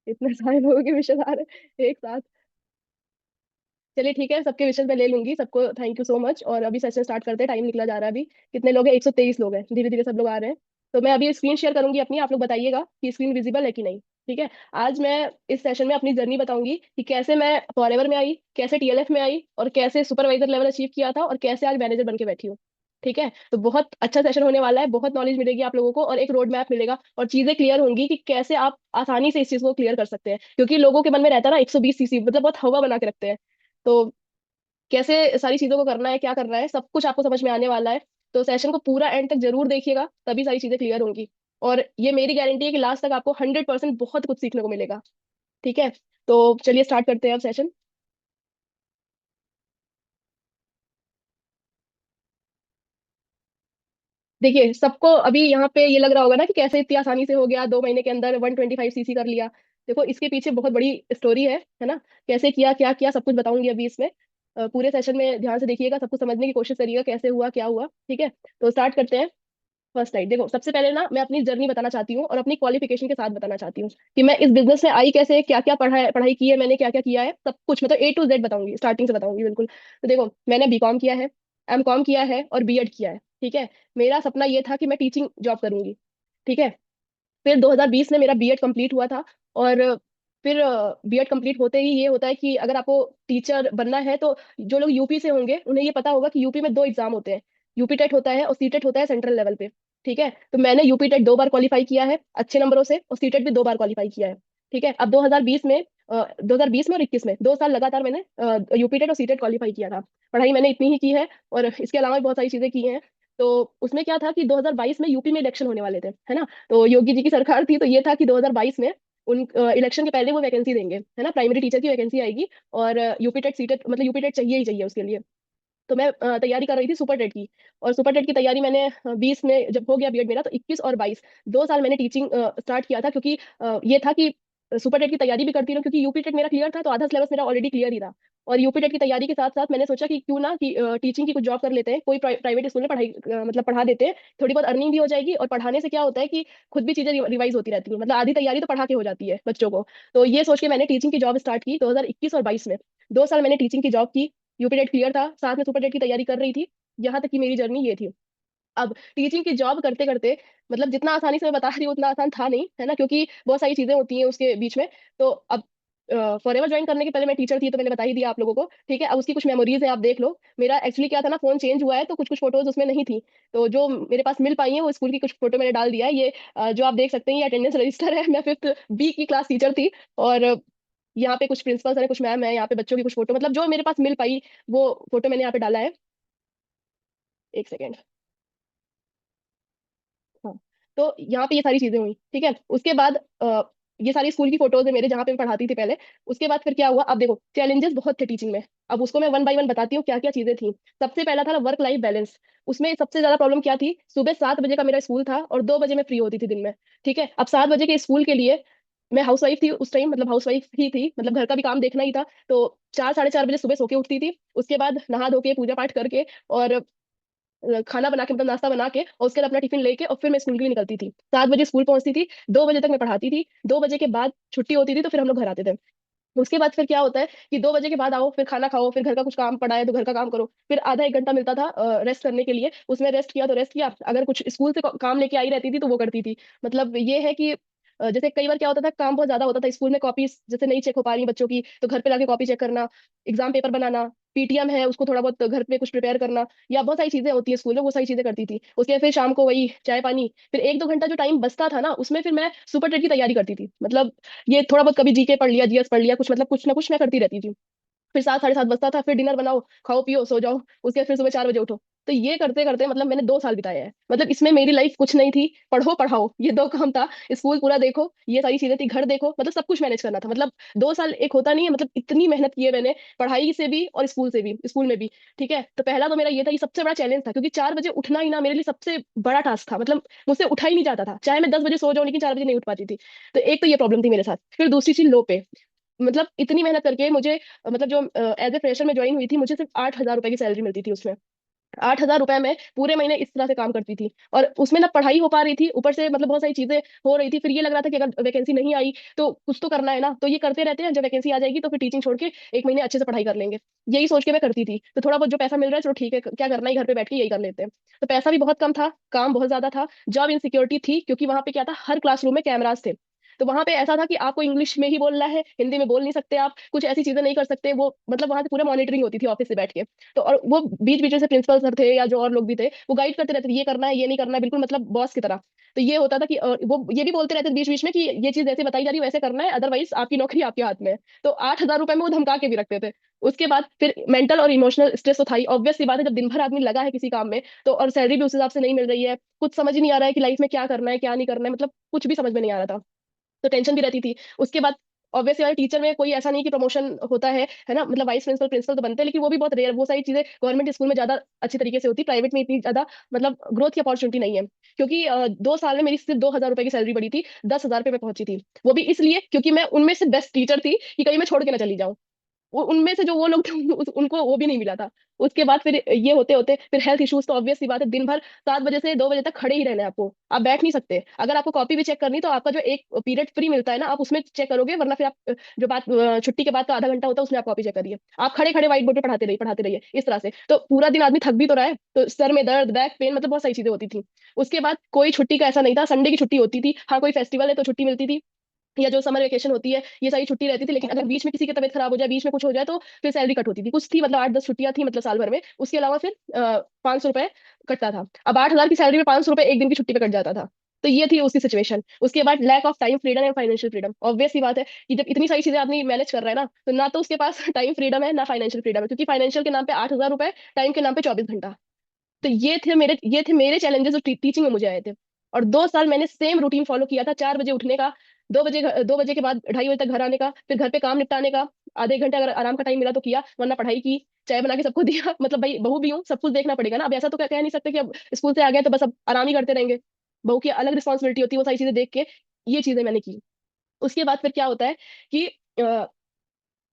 इतने सारे लोगों के विशेष आ रहे हैं एक साथ। चलिए ठीक है, सबके विशेष मैं ले लूंगी, सबको थैंक यू सो मच। और अभी सेशन स्टार्ट करते हैं, टाइम निकला जा रहा है अभी। कितने लोग हैं? 123 लोग हैं, धीरे धीरे सब लोग आ रहे हैं। तो मैं अभी स्क्रीन शेयर करूंगी अपनी, आप लोग बताइएगा कि स्क्रीन विजिबल है कि नहीं। ठीक है। आज मैं इस सेशन में अपनी जर्नी बताऊंगी कि कैसे मैं फॉरएवर में आई, कैसे टीएलएफ में आई, और कैसे सुपरवाइजर लेवल अचीव किया था, और कैसे आज मैनेजर बन के बैठी हूँ। ठीक है। तो बहुत अच्छा सेशन होने वाला है, बहुत नॉलेज मिलेगी आप लोगों को, और एक रोड मैप मिलेगा, और चीजें क्लियर होंगी कि कैसे आप आसानी से इस चीज को क्लियर कर सकते हैं। क्योंकि लोगों के मन में रहता है ना 120 सीसी, मतलब बहुत हवा बना के रखते हैं। तो कैसे सारी चीजों को करना है, क्या करना है, सब कुछ आपको समझ में आने वाला है। तो सेशन को पूरा एंड तक जरूर देखिएगा, तभी सारी चीजें क्लियर होंगी। और ये मेरी गारंटी है कि लास्ट तक आपको 100% बहुत कुछ सीखने को मिलेगा। ठीक है। तो चलिए स्टार्ट करते हैं अब सेशन। देखिए, सबको अभी यहाँ पे ये लग रहा होगा ना कि कैसे इतनी आसानी से हो गया, 2 महीने के अंदर 125 सीसी कर लिया। देखो, इसके पीछे बहुत बड़ी स्टोरी है ना। कैसे किया, क्या किया, सब कुछ बताऊंगी अभी इसमें। पूरे सेशन में ध्यान से देखिएगा, सब कुछ समझने की कोशिश करिएगा, कैसे हुआ क्या हुआ। ठीक है। तो स्टार्ट करते हैं। फर्स्ट लाइट देखो, सबसे पहले ना मैं अपनी जर्नी बताना चाहती हूँ, और अपनी क्वालिफिकेशन के साथ बताना चाहती हूँ कि मैं इस बिजनेस में आई कैसे, क्या क्या पढ़ाई पढ़ाई की है मैंने, क्या क्या किया है, सब कुछ मतलब A to Z बताऊंगी, स्टार्टिंग से बताऊंगी बिल्कुल। तो देखो, मैंने B.Com किया है, M.Com किया है, और B.Ed किया है। ठीक है। मेरा सपना ये था कि मैं टीचिंग जॉब करूंगी। ठीक है। फिर 2020 में मेरा B.Ed कंप्लीट हुआ था। और फिर B.Ed कंप्लीट होते ही ये होता है कि अगर आपको टीचर बनना है तो जो लोग यूपी से होंगे उन्हें ये पता होगा कि यूपी में दो एग्जाम होते हैं। यूपी टेट होता है, और सीटेट होता है सेंट्रल लेवल पे। ठीक है। तो मैंने यूपी टेट 2 बार क्वालिफाई किया है अच्छे नंबरों से, और सीटेट भी 2 बार क्वालिफाई किया है। ठीक है। अब 2020 में और 21 में 2 साल लगातार मैंने यूपी टेट और सीटेट क्वालिफाई किया था। पढ़ाई मैंने इतनी ही की है, और इसके अलावा भी बहुत सारी चीजें की हैं। तो उसमें क्या था कि 2022 में यूपी में इलेक्शन होने वाले थे, है ना। तो योगी जी की सरकार थी, तो ये था कि 2022 में उन इलेक्शन के पहले वो वैकेंसी देंगे, है ना, प्राइमरी टीचर की वैकेंसी आएगी। और यूपी टेट सीटेट मतलब यूपी टेट चाहिए ही चाहिए उसके लिए। तो मैं तैयारी कर रही थी सुपर टेट की। और सुपर टेट की तैयारी मैंने 20 में जब हो गया B.Ed मेरा, तो 21 और 22 2 साल मैंने टीचिंग स्टार्ट किया था। क्योंकि ये था कि सुपर टेट की तैयारी भी करती रहूं, क्योंकि यूपी टेट मेरा क्लियर था, तो आधा सिलेबस मेरा ऑलरेडी क्लियर ही था। और यूपी टेट की तैयारी के साथ साथ मैंने सोचा कि क्यों ना कि टीचिंग की कुछ जॉब कर लेते हैं, कोई प्राइवेट स्कूल में पढ़ाई मतलब पढ़ा देते हैं। थोड़ी बहुत अर्निंग भी हो जाएगी, और पढ़ाने से क्या होता है कि खुद भी चीजें रिवाइज होती रहती है, मतलब आधी तैयारी तो पढ़ा के हो जाती है बच्चों को। तो ये सोच के मैंने टीचिंग की जॉब स्टार्ट की 2021 और 22 में। 2 साल मैंने टीचिंग की जॉब की। यूपी टेट क्लियर था, साथ में सुपर टेट की तैयारी कर रही थी। यहाँ तक की मेरी जर्नी ये थी। अब टीचिंग की जॉब करते करते, मतलब जितना आसानी से मैं बता रही हूँ उतना आसान था नहीं, है ना, क्योंकि बहुत सारी चीजें होती हैं उसके बीच में। तो अब फॉरएवर ज्वाइन करने के पहले मैं टीचर थी, तो मैंने बता ही दिया आप लोगों को। ठीक है। अब उसकी कुछ मेमोरीज है, आप देख लो। मेरा एक्चुअली क्या था ना, फोन चेंज हुआ है, तो कुछ कुछ फोटोज उसमें नहीं थी। तो जो मेरे पास मिल पाई है वो स्कूल की कुछ फोटो मैंने डाल दिया है। ये जो आप देख सकते हैं, ये अटेंडेंस रजिस्टर है। मैं 5th B की क्लास टीचर थी। और यहाँ पे कुछ प्रिंसिपल्स हैं, कुछ मैम है, यहाँ पे बच्चों की कुछ फोटो, मतलब जो मेरे पास मिल पाई वो फोटो मैंने यहाँ पे डाला है। एक सेकेंड। हाँ। तो यहाँ पे ये सारी चीजें हुई। ठीक है। उसके बाद ये सारी स्कूल की फोटोज है मेरे, जहाँ पे मैं पढ़ाती थी पहले। उसके बाद फिर क्या हुआ, अब देखो चैलेंजेस बहुत थे टीचिंग में। अब उसको मैं वन बाय वन बताती हूँ क्या क्या चीजें थी। सबसे पहला था ना, वर्क लाइफ बैलेंस। उसमें सबसे ज्यादा प्रॉब्लम क्या थी, सुबह 7 बजे का मेरा स्कूल था, और 2 बजे मैं फ्री होती थी दिन में। ठीक है। अब 7 बजे के स्कूल के लिए मैं हाउस वाइफ थी उस टाइम, मतलब हाउस वाइफ ही थी, मतलब घर का भी काम देखना ही था। तो 4 साढ़े 4 बजे सुबह सो के उठती थी। उसके बाद नहा धो के पूजा पाठ करके, और खाना बना के, मतलब नाश्ता बना के, और उसके बाद अपना टिफिन लेके, और फिर मैं स्कूल के लिए निकलती थी। 7 बजे स्कूल पहुंचती थी, 2 बजे तक मैं पढ़ाती थी। 2 बजे के बाद छुट्टी होती थी, तो फिर हम लोग घर आते थे। उसके बाद फिर क्या होता है कि 2 बजे के बाद आओ, फिर खाना खाओ, फिर घर का कुछ काम पड़ा है तो घर का काम करो, फिर आधा एक घंटा मिलता था रेस्ट करने के लिए, उसमें रेस्ट किया तो रेस्ट किया, अगर कुछ स्कूल से काम लेके आई रहती थी तो वो करती थी। मतलब ये है कि जैसे कई बार क्या होता था, काम बहुत ज्यादा होता था स्कूल में, कॉपी जैसे नहीं चेक हो पा रही बच्चों की, तो घर पे लाके कॉपी चेक करना, एग्जाम पेपर बनाना, पीटीएम है उसको थोड़ा बहुत घर पे कुछ प्रिपेयर करना, या बहुत सारी चीजें होती है स्कूल में, वो सारी चीजें करती थी। उसके बाद फिर शाम को वही चाय पानी, फिर 1 2 घंटा जो टाइम बचता था ना, उसमें फिर मैं सुपर टेट की तैयारी करती थी। मतलब ये थोड़ा बहुत कभी जीके पढ़ लिया, जीएस पढ़ लिया, कुछ मतलब कुछ ना कुछ मैं करती रहती थी। फिर 7 साढ़े 7 बजता था, फिर डिनर बनाओ, खाओ पियो सो जाओ। उसके बाद फिर सुबह 4 बजे उठो। तो ये करते करते मतलब मैंने 2 साल बिताए हैं। मतलब इसमें मेरी लाइफ कुछ नहीं थी, पढ़ो पढ़ाओ ये दो काम था। स्कूल पूरा देखो, ये सारी चीजें थी, घर देखो, मतलब सब कुछ मैनेज करना था। मतलब 2 साल एक होता नहीं है, मतलब इतनी मेहनत की है मैंने, पढ़ाई से भी और स्कूल से भी, स्कूल में भी। ठीक है। तो पहला तो मेरा ये था, ये सबसे बड़ा चैलेंज था, क्योंकि 4 बजे उठना ही ना मेरे लिए सबसे बड़ा टास्क था। मतलब मुझसे उठा ही नहीं जाता था, चाहे मैं 10 बजे सो जाऊं, लेकिन 4 बजे नहीं उठ पाती थी। तो एक तो ये प्रॉब्लम थी मेरे साथ। फिर दूसरी चीज लो पे, मतलब इतनी मेहनत करके मुझे, मतलब जो एज ए फ्रेशर में ज्वाइन हुई थी, मुझे सिर्फ 8,000 रुपए की सैलरी मिलती थी उसमें। 8,000 रुपए में पूरे महीने इस तरह से काम करती थी, और उसमें ना पढ़ाई हो पा रही थी, ऊपर से मतलब बहुत सारी चीजें हो रही थी। फिर ये लग रहा था कि अगर वैकेंसी नहीं आई तो कुछ तो करना है ना, तो ये करते रहते हैं, जब वैकेंसी आ जाएगी तो फिर टीचिंग छोड़ के 1 महीने अच्छे से पढ़ाई कर लेंगे। यही सोच के मैं करती थी। तो थोड़ा बहुत जो पैसा मिल रहा है, चलो ठीक है, क्या करना है, घर पे बैठ के यही कर लेते हैं। तो पैसा भी बहुत कम था, काम बहुत ज्यादा था, जॉब इनसिक्योरिटी थी, क्योंकि वहां पे क्या था, हर क्लासरूम में कैमरास थे। तो वहां पे ऐसा था कि आपको इंग्लिश में ही बोलना है, हिंदी में बोल नहीं सकते, आप कुछ ऐसी चीजें नहीं कर सकते। वो मतलब वहां से पूरा मॉनिटरिंग होती थी ऑफिस से बैठ के। तो और वो बीच बीच में से प्रिंसिपल सर थे या जो और लोग भी थे, वो गाइड करते रहते थे, ये करना है, ये नहीं करना है, बिल्कुल मतलब बॉस की तरह। तो ये होता था कि वो ये भी बोलते रहते थे बीच बीच में कि ये चीज जैसे बताई जा रही है वैसे करना है, अदरवाइज आपकी नौकरी आपके हाथ में है। तो 8,000 रुपए में वो धमका के भी रखते थे। उसके बाद फिर मेंटल और इमोशनल स्ट्रेस तो था ही, ऑब्वियस सी बात है, जब दिन भर आदमी लगा है किसी काम में, तो और सैलरी भी उस हिसाब से नहीं मिल रही है, कुछ समझ ही नहीं आ रहा है कि लाइफ में क्या करना है क्या नहीं करना है, मतलब कुछ भी समझ में नहीं आ रहा था। तो टेंशन भी रहती थी। उसके बाद ऑब्वियसली वाले टीचर में कोई ऐसा नहीं कि प्रमोशन होता है ना, मतलब वाइस प्रिंसिपल प्रिंसिपल तो बनते हैं, लेकिन वो भी बहुत रेयर। वो सारी चीजें गवर्नमेंट स्कूल में ज्यादा अच्छी तरीके से होती, प्राइवेट में इतनी ज्यादा मतलब ग्रोथ की अपॉर्चुनिटी नहीं है। क्योंकि 2 साल में मेरी सिर्फ 2,000 रुपए की सैलरी बढ़ी थी, 10,000 रुपए पे पहुंची थी। वो भी इसलिए क्योंकि मैं उनमें से बेस्ट टीचर थी कि कहीं मैं छोड़ के ना चली जाऊं। वो उनमें से जो वो लोग थे उनको वो भी नहीं मिला था। उसके बाद फिर ये होते होते फिर हेल्थ इश्यूज, तो ऑब्वियस सी बात है, दिन भर 7 बजे से 2 बजे तक खड़े ही रहना है आपको, आप बैठ नहीं सकते। अगर आपको कॉपी भी चेक करनी तो आपका जो एक पीरियड फ्री मिलता है ना, आप उसमें चेक करोगे, वरना फिर आप जो बात छुट्टी के बाद का आधा घंटा होता है उसमें आप कॉपी चेक करिए। आप खड़े खड़े व्हाइट बोर्ड पे पढ़ाते रहिए इस तरह से, तो पूरा दिन आदमी थक भी तो रहा है, तो सर में दर्द, बैक पेन, मतलब बहुत सारी चीजें होती थी। उसके बाद कोई छुट्टी का ऐसा नहीं था, संडे की छुट्टी होती थी, हाँ कोई फेस्टिवल है तो छुट्टी मिलती थी, या जो समर वेकेशन होती है, ये सारी छुट्टी रहती थी। लेकिन अगर बीच में किसी की तबीयत खराब हो जाए, बीच में कुछ हो जाए, तो फिर सैलरी कट होती थी। कुछ थी मतलब 8-10 छुट्टियां थी मतलब साल भर में, उसके अलावा फिर 500 रुपए कटता था। अब 8,000 की सैलरी में 500 रुपए एक दिन की छुट्टी पे कट जाता था। तो ये थी उसकी सिचुएशन। उसके बाद lack of time freedom and financial freedom, obvious सी बात है कि जब इतनी सारी चीजें आदमी मैनेज कर रहा है ना, तो ना तो उसके पास टाइम फ्रीडम है ना फाइनेंशियल फ्रीडम है, क्योंकि फाइनेंशियल के नाम पे 8,000 रुपए, टाइम के नाम पे 24 घंटा। तो ये थे मेरे चैलेंजेस जो टीचिंग में मुझे आए थे। और 2 साल मैंने सेम रूटीन फॉलो किया था, 4 बजे उठने का, 2 बजे के बाद 2:30 बजे तक घर आने का, फिर घर पे काम निपटाने का, आधे घंटे अगर आराम का टाइम मिला तो किया, वरना पढ़ाई की, चाय बना के सबको दिया मतलब भाई बहू भी हूँ, सब कुछ देखना पड़ेगा ना। अब ऐसा तो कह नहीं सकते कि अब स्कूल से आ गए तो बस अब आराम ही करते रहेंगे। बहू की अलग रिस्पॉन्सिबिलिटी होती है, वो सारी चीजें देख के ये चीजें मैंने की। उसके बाद फिर क्या होता है कि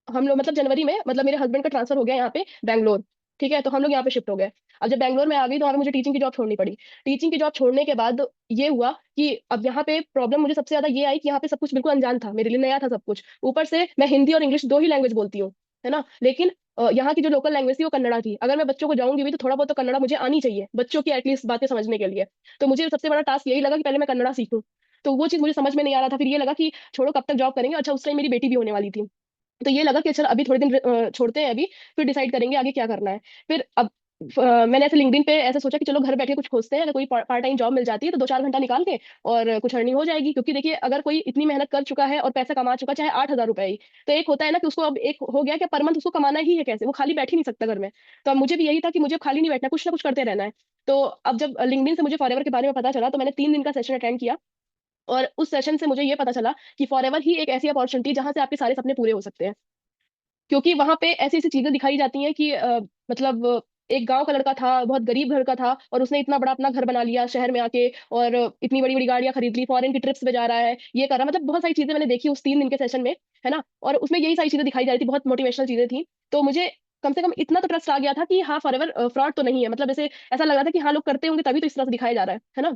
हम लोग मतलब जनवरी में, मतलब मेरे हस्बैंड का ट्रांसफर हो गया यहाँ पे बैंगलोर। ठीक है, तो हम लोग यहाँ पे शिफ्ट हो गए। अब जब बैंगलोर में आ गई तो वहाँ पे मुझे टीचिंग की जॉब छोड़नी पड़ी। टीचिंग की जॉब छोड़ने के बाद ये हुआ कि अब यहाँ पे प्रॉब्लम मुझे सबसे ज्यादा ये आई कि यहाँ पे सब कुछ बिल्कुल अनजान था, मेरे लिए नया था सब कुछ। ऊपर से मैं हिंदी और इंग्लिश दो ही लैंग्वेज बोलती हूँ, है ना, लेकिन यहाँ की जो लोकल लैंग्वेज थी वो कन्नड़ा थी। अगर मैं बच्चों को जाऊंगी भी तो थोड़ा बहुत तो कन्नड़ा मुझे आनी चाहिए, बच्चों की एटलीस्ट बातें समझने के लिए। तो मुझे सबसे बड़ा टास्क यही लगा कि पहले मैं कन्नड़ा सीखूं। तो वो चीज मुझे समझ में नहीं आ रहा था। फिर ये लगा कि छोड़ो, कब तक जॉब करेंगे। अच्छा, उस टाइम मेरी बेटी भी होने वाली थी। तो ये लगा कि चल अभी थोड़े दिन छोड़ते हैं अभी, फिर डिसाइड करेंगे आगे क्या करना है। फिर अब मैंने ऐसे लिंक्डइन पे ऐसे सोचा कि चलो घर बैठे कुछ खोजते हैं, अगर कोई पार्ट टाइम जॉब मिल जाती है तो 2-4 घंटा निकाल के और कुछ अर्निंग हो जाएगी। क्योंकि देखिए, अगर कोई इतनी मेहनत कर चुका है और पैसा कमा चुका, चाहे 8,000 रुपए ही, तो एक होता है ना कि उसको अब एक हो गया कि पर मंथ उसको कमाना ही है कैसे, वो खाली बैठ ही नहीं सकता घर में। तो अब मुझे भी यही था कि मुझे अब खाली नहीं बैठना, कुछ ना कुछ करते रहना है। तो अब जब लिंक्डइन से मुझे फॉरएवर के बारे में पता चला, तो मैंने 3 दिन का सेशन अटेंड किया। और उस सेशन से मुझे ये पता चला कि फॉरएवर ही एक ऐसी अपॉर्चुनिटी जहां से आपके सारे सपने पूरे हो सकते हैं। क्योंकि वहां पे ऐसी ऐसी चीजें दिखाई जाती हैं कि मतलब एक गांव का लड़का था, बहुत गरीब घर का था, और उसने इतना बड़ा अपना घर बना लिया शहर में आके, और इतनी बड़ी बड़ी गाड़ियां खरीद ली, फॉरेन की ट्रिप्स पे जा रहा है, ये कर रहा है, मतलब बहुत सारी चीजें मैंने देखी उस 3 दिन के सेशन में, है ना। और उसमें यही सारी चीजें दिखाई जा रही थी, बहुत मोटिवेशनल चीजें थी। तो मुझे कम से कम इतना तो ट्रस्ट आ गया था कि हाँ, फॉरएवर फ्रॉड तो नहीं है, मतलब ऐसे ऐसा लग रहा था कि हाँ, लोग करते होंगे तभी तो इस तरह से दिखाया जा रहा है ना।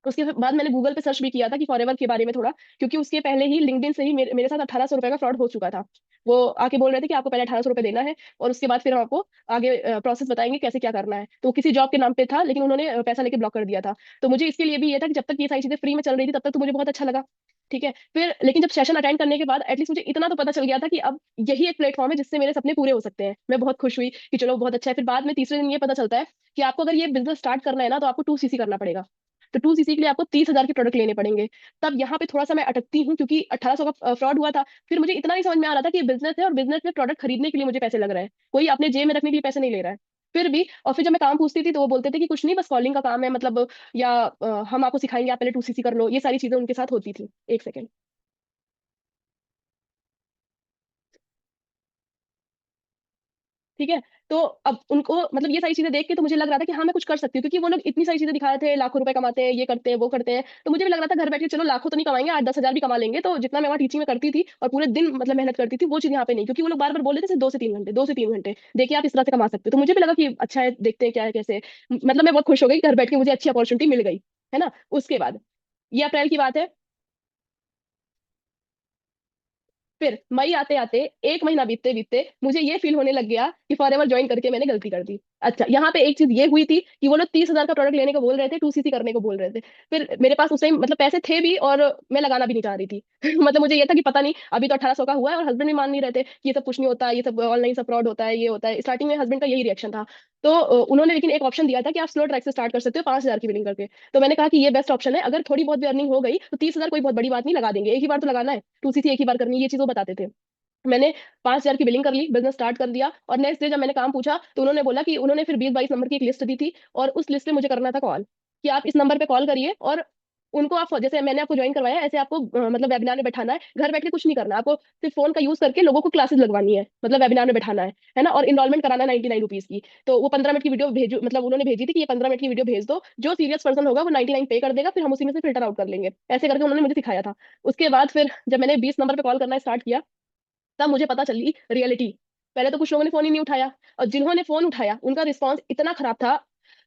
उसके बाद मैंने गूगल पे सर्च भी किया था कि फॉरएवर के बारे में थोड़ा, क्योंकि उसके पहले ही लिंक्डइन से ही मेरे साथ 1,800 रुपए का फ्रॉड हो चुका था। वो आके बोल रहे थे कि आपको पहले 1,800 रुपए देना है, और उसके बाद फिर हम आपको आगे प्रोसेस बताएंगे कैसे क्या करना है। तो वो किसी जॉब के नाम पे था, लेकिन उन्होंने पैसा लेके ब्लॉक कर दिया था। तो मुझे इसके लिए भी ये था कि जब तक ये सारी चीजें फ्री में चल रही थी तब तक तो मुझे बहुत अच्छा लगा। ठीक है, फिर लेकिन जब सेशन अटेंड करने के बाद एटलीस्ट मुझे इतना तो पता चल गया था कि अब यही एक प्लेटफॉर्म है जिससे मेरे सपने पूरे हो सकते हैं। मैं बहुत खुश हुई कि चलो बहुत अच्छा है। फिर बाद में तीसरे दिन ये पता चलता है कि आपको अगर ये बिजनेस स्टार्ट करना है ना, तो आपको 2 सीसी करना पड़ेगा। तो 2 सीसी के लिए आपको 30,000 के प्रोडक्ट लेने पड़ेंगे। तब यहाँ पे थोड़ा सा मैं अटकती हूँ, क्योंकि 1,800 का फ्रॉड हुआ था। फिर मुझे इतना नहीं समझ में आ रहा था कि ये बिजनेस है, और बिजनेस में प्रोडक्ट खरीदने के लिए मुझे पैसे लग रहे हैं, कोई अपने जेब में रखने के लिए पैसे नहीं ले रहा है। फिर भी, और फिर जब मैं काम पूछती थी तो वो बोलते थे कि कुछ नहीं, बस कॉलिंग का काम है, मतलब या हम आपको सिखाएंगे, आप पहले 2 सीसी कर लो, ये सारी चीजें उनके साथ होती थी। एक सेकेंड। ठीक है। तो अब उनको मतलब ये सारी चीजें देख के तो मुझे लग रहा था कि हाँ मैं कुछ कर सकती हूँ, क्योंकि वो लोग इतनी सारी चीजें दिखा रहे थे, लाखों रुपए कमाते हैं, ये करते हैं वो करते हैं। तो मुझे भी लग रहा था घर बैठ के चलो लाखों तो नहीं कमाएंगे, 8-10 हजार भी कमा लेंगे। तो जितना मैं वहाँ टीचिंग में करती थी और पूरे दिन मतलब मेहनत करती थी, वो चीज यहाँ पे नहीं, क्योंकि वो लोग बार बार बोल रहे थे सिर्फ 2 से 3 घंटे, 2 से 3 घंटे देखिए आप इस तरह से कमा सकते हो। तो मुझे भी लगा कि अच्छा है, देखते हैं क्या है कैसे। मतलब मैं बहुत खुश हो गई, घर बैठ के मुझे अच्छी अपॉर्चुनिटी मिल गई, है ना। उसके बाद ये अप्रैल की बात है। फिर मई आते आते 1 महीना बीतते बीतते मुझे ये फील होने लग गया कि फॉरएवर ज्वाइन करके मैंने गलती कर दी। अच्छा, यहाँ पे एक चीज ये हुई थी कि वो लोग 30 हजार का प्रोडक्ट लेने को बोल रहे थे, 2 सीसी करने को बोल रहे थे। फिर मेरे पास उस टाइम मतलब पैसे थे भी, और मैं लगाना भी नहीं चाह रही थी। मतलब मुझे ये था कि पता नहीं, अभी तो 1800 का हुआ है, और हस्बैंड भी मान नहीं रहे थे कि ये सब कुछ नहीं होता, ये सब ऑनलाइन सब फ्रॉड होता है, ये होता है। स्टार्टिंग में हस्बैंड का यही रिएक्शन था। तो उन्होंने लेकिन एक ऑप्शन दिया था कि आप स्लो ट्रैक से स्टार्ट कर सकते हो 5 हजार की बिलिंग करके। तो मैंने कहा कि ये बेस्ट ऑप्शन है, अगर थोड़ी बहुत भी अर्निंग हो गई तो 30 हजार कोई बहुत बड़ी बात नहीं, लगा देंगे, एक ही बार तो लगाना है, 2 सीसी एक ही बार करनी है, ये चीज वो बताते थे। मैंने 5 हजार की बिलिंग कर ली, बिजनेस स्टार्ट कर दिया। और नेक्स्ट डे जब मैंने काम पूछा तो उन्होंने बोला कि उन्होंने फिर 20-22 नंबर की एक लिस्ट दी थी, और उस लिस्ट पे मुझे करना था कॉल, कि आप इस नंबर पे कॉल करिए, और उनको आप जैसे मैंने आपको ज्वाइन करवाया ऐसे आपको मतलब वेबिनार में बैठाना है, घर बैठ के कुछ नहीं करना, आपको सिर्फ फोन का यूज करके लोगों को क्लासेस लगवानी है, मतलब वेबिनार में बैठाना है ना। और इनरोलमेंट कराना है 99 रुपीज की। तो वो 15 मिनट की वीडियो भेजो, मतलब उन्होंने भेजी थी कि ये 15 मिनट की वीडियो भेज दो, जो सीरियस पर्सन होगा वो 99 पे कर देगा, फिर हम उसी में से फिल्टर आउट कर लेंगे। ऐसे करके उन्होंने मुझे सिखाया था। उसके बाद फिर जब मैंने 20 नंबर पे कॉल करना स्टार्ट किया, तब मुझे पता चली रियलिटी। पहले तो कुछ लोगों ने फोन ही नहीं उठाया, और जिन्होंने फोन उठाया उनका रिस्पॉन्स इतना खराब था।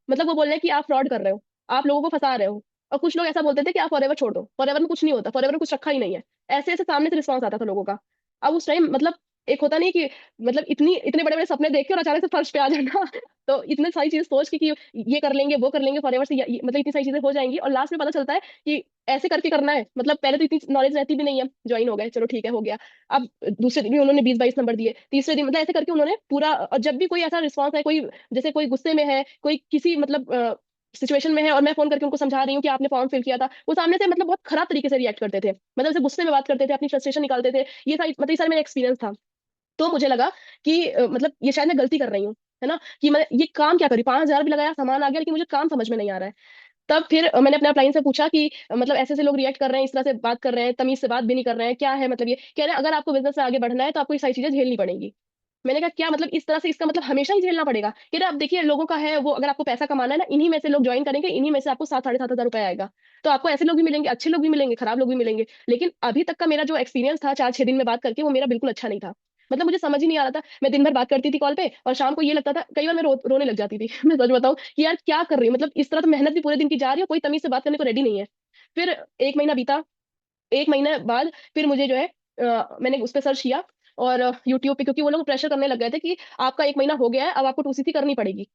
मतलब वो बोल रहे हैं कि आप फ्रॉड कर रहे हो, आप लोगों को फंसा रहे हो। और कुछ लोग ऐसा बोलते थे कि आप फॉरएवर छोड़ दो, फॉरएवर में कुछ नहीं होता, फॉरएवर में कुछ रखा ही नहीं है। ऐसे ऐसे सामने से रिस्पॉन्स आता था लोगों का। अब उस टाइम मतलब एक होता नहीं कि मतलब इतनी इतने बड़े बड़े सपने देख के और अचानक से फर्श पे आ जाना। तो इतने सारी चीजें सोच के कि ये कर लेंगे वो कर लेंगे फॉरएवर से, मतलब इतनी सारी चीजें हो जाएंगी, और लास्ट में पता चलता है कि ऐसे करके करना है। मतलब पहले तो इतनी नॉलेज रहती भी नहीं है, ज्वाइन हो गए चलो ठीक है हो गया। अब दूसरे दिन भी उन्होंने 20-22 नंबर दिए, तीसरे दिन मतलब ऐसे करके उन्होंने पूरा। और जब भी कोई ऐसा रिस्पॉन्स है, कोई जैसे कोई गुस्से में है, कोई किसी मतलब सिचुएशन में है, और मैं फोन करके उनको समझा रही हूँ कि आपने फॉर्म फिल किया था, वो सामने से मतलब बहुत खराब तरीके से रिएक्ट करते थे, मतलब ऐसे गुस्से में बात करते थे, अपनी फ्रस्ट्रेशन निकालते थे। ये सारी मतलब ये सारा मेरा एक्सपीरियंस था। तो मुझे लगा कि मतलब ये शायद मैं गलती कर रही हूँ, है ना, कि मैं ये काम क्या करी, 5 हजार भी लगाया, सामान आ गया, लेकिन मुझे काम समझ में नहीं आ रहा है। तब फिर मैंने अपने अपलाइन से पूछा कि मतलब ऐसे ऐसे लोग रिएक्ट कर रहे हैं, इस तरह से बात कर रहे हैं, तमीज से बात भी नहीं कर रहे हैं, क्या है मतलब। ये कह रहे हैं अगर आपको बिजनेस में आगे बढ़ना है तो आपको ये सारी चीजें झेलनी पड़ेंगी। मैंने कहा क्या मतलब, इस तरह से इसका मतलब हमेशा ही झेलना पड़ेगा। कह रहे अब देखिए लोगों का है वो, अगर आपको पैसा कमाना है ना, इन्हीं में से लोग ज्वाइन करेंगे, इन्हीं में से आपको 7-7.5 हजार रुपए आएगा। तो आपको ऐसे लोग भी मिलेंगे, अच्छे लोग भी मिलेंगे, खराब लोग भी मिलेंगे, लेकिन अभी तक का मेरा जो एक्सपीरियंस था 4-6 दिन में बात करके, वो मेरा बिल्कुल अच्छा नहीं था। मतलब मुझे समझ ही नहीं आ रहा था, मैं दिन भर बात करती थी कॉल पे, और शाम को ये लगता था कई बार मैं रोने लग जाती थी। मैं सच बताऊं कि यार क्या कर रही हूँ, मतलब इस तरह तो मेहनत भी पूरे दिन की जा रही है, कोई तमीज से बात करने को रेडी नहीं है। फिर 1 महीना बीता। 1 महीने बाद फिर मुझे जो है मैंने उस पर सर्च किया, और यूट्यूब पे, क्योंकि वो लोग प्रेशर करने लग गए थे कि आपका 1 महीना हो गया है, अब आपको 2 सीसी करनी पड़ेगी,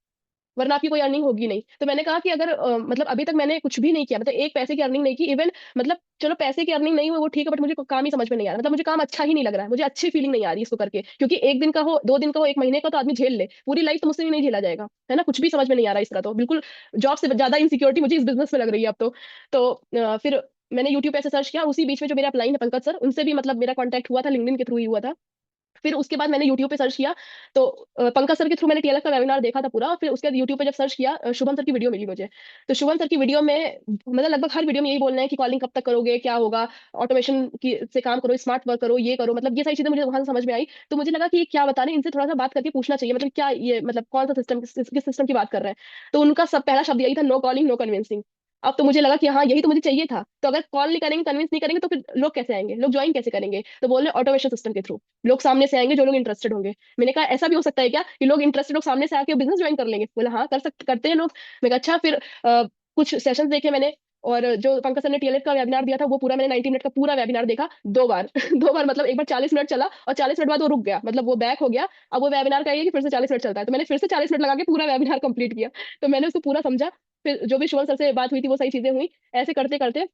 वरना आपकी कोई अर्निंग होगी नहीं। तो मैंने कहा कि अगर मतलब अभी तक मैंने कुछ भी नहीं किया, मतलब एक पैसे की अर्निंग नहीं की इवन, मतलब चलो पैसे की अर्निंग नहीं हुई वो ठीक है, बट मुझे काम ही समझ में नहीं आ रहा, मतलब मुझे काम अच्छा ही नहीं लग रहा है, मुझे अच्छी फीलिंग नहीं आ रही इसको करके, क्योंकि एक दिन का हो, 2 दिन का हो, 1 महीने का तो आदमी झेल ले, पूरी लाइफ तो मुझसे नहीं झेला जाएगा, है ना। कुछ भी समझ में नहीं आ रहा इसका, तो बिल्कुल जॉब से ज्यादा इनसिक्योरिटी मुझे इस बिजनेस में लग रही है अब तो। फिर मैंने यूट्यूब पे ऐसे सर्च किया, उसी बीच में जो मेरा अपलाइन है पंकज सर, उनसे भी मतलब मेरा कॉन्टैक्ट हुआ था, लिंक्डइन के थ्रू ही हुआ था। फिर उसके बाद मैंने यूट्यूब पे सर्च किया, तो पंकज सर के थ्रू मैंने टीएलएफ का वेबिनार देखा था पूरा, और फिर उसके बाद यूट्यूब पे जब सर्च किया, शुभम सर की वीडियो मिली मुझे। तो शुभम सर की वीडियो में मतलब लगभग हर वीडियो में यही बोलना है कि कॉलिंग कब तक करोगे, क्या होगा, ऑटोमेशन की से काम करो, स्मार्ट वर्क करो, ये करो, मतलब ये सारी चीजें मुझे वहां से समझ में आई। तो मुझे लगा कि ये क्या बता रहे हैं, इनसे थोड़ा सा बात करके पूछना चाहिए, मतलब क्या ये मतलब कौन सा सिस्टम, किस सिस्टम की बात कर रहे हैं। तो उनका सब पहला शब्द यही था, नो कॉलिंग नो कन्विंसिंग। अब तो मुझे लगा कि हाँ यही तो मुझे चाहिए था, तो अगर कॉल नहीं करेंगे, कन्विंस नहीं करेंगे, तो फिर लोग कैसे आएंगे, लोग ज्वाइन कैसे करेंगे। तो बोल रहे ऑटोमेशन सिस्टम के थ्रू लोग सामने से आएंगे जो लोग इंटरेस्टेड होंगे। मैंने कहा ऐसा भी हो सकता है क्या कि लोग इंटरेस्टेड लोग सामने से आके बिजनेस ज्वाइन कर लेंगे। बोला हाँ कर सकते, करते हैं लोग। मैं कहा अच्छा। फिर कुछ सेशंस देखे मैंने, और जो पंकज सर ने टीएलएफ का वेबिनार दिया था वो पूरा मैंने 90 मिनट का पूरा वेबिनार देखा 2 बार। 2 बार मतलब एक बार 40 मिनट चला, और 40 मिनट बाद वो रुक गया, मतलब वो बैक हो गया। अब वो वेबिनार का ये है कि फिर से 40 मिनट चलता है, तो मैंने फिर से 40 मिनट लगा के पूरा वेबिनार कंप्लीट किया। तो मैंने उसको पूरा समझा। फिर जो भी शिवन सर से बात हुई थी वो सारी चीजें हुई। ऐसे करते करते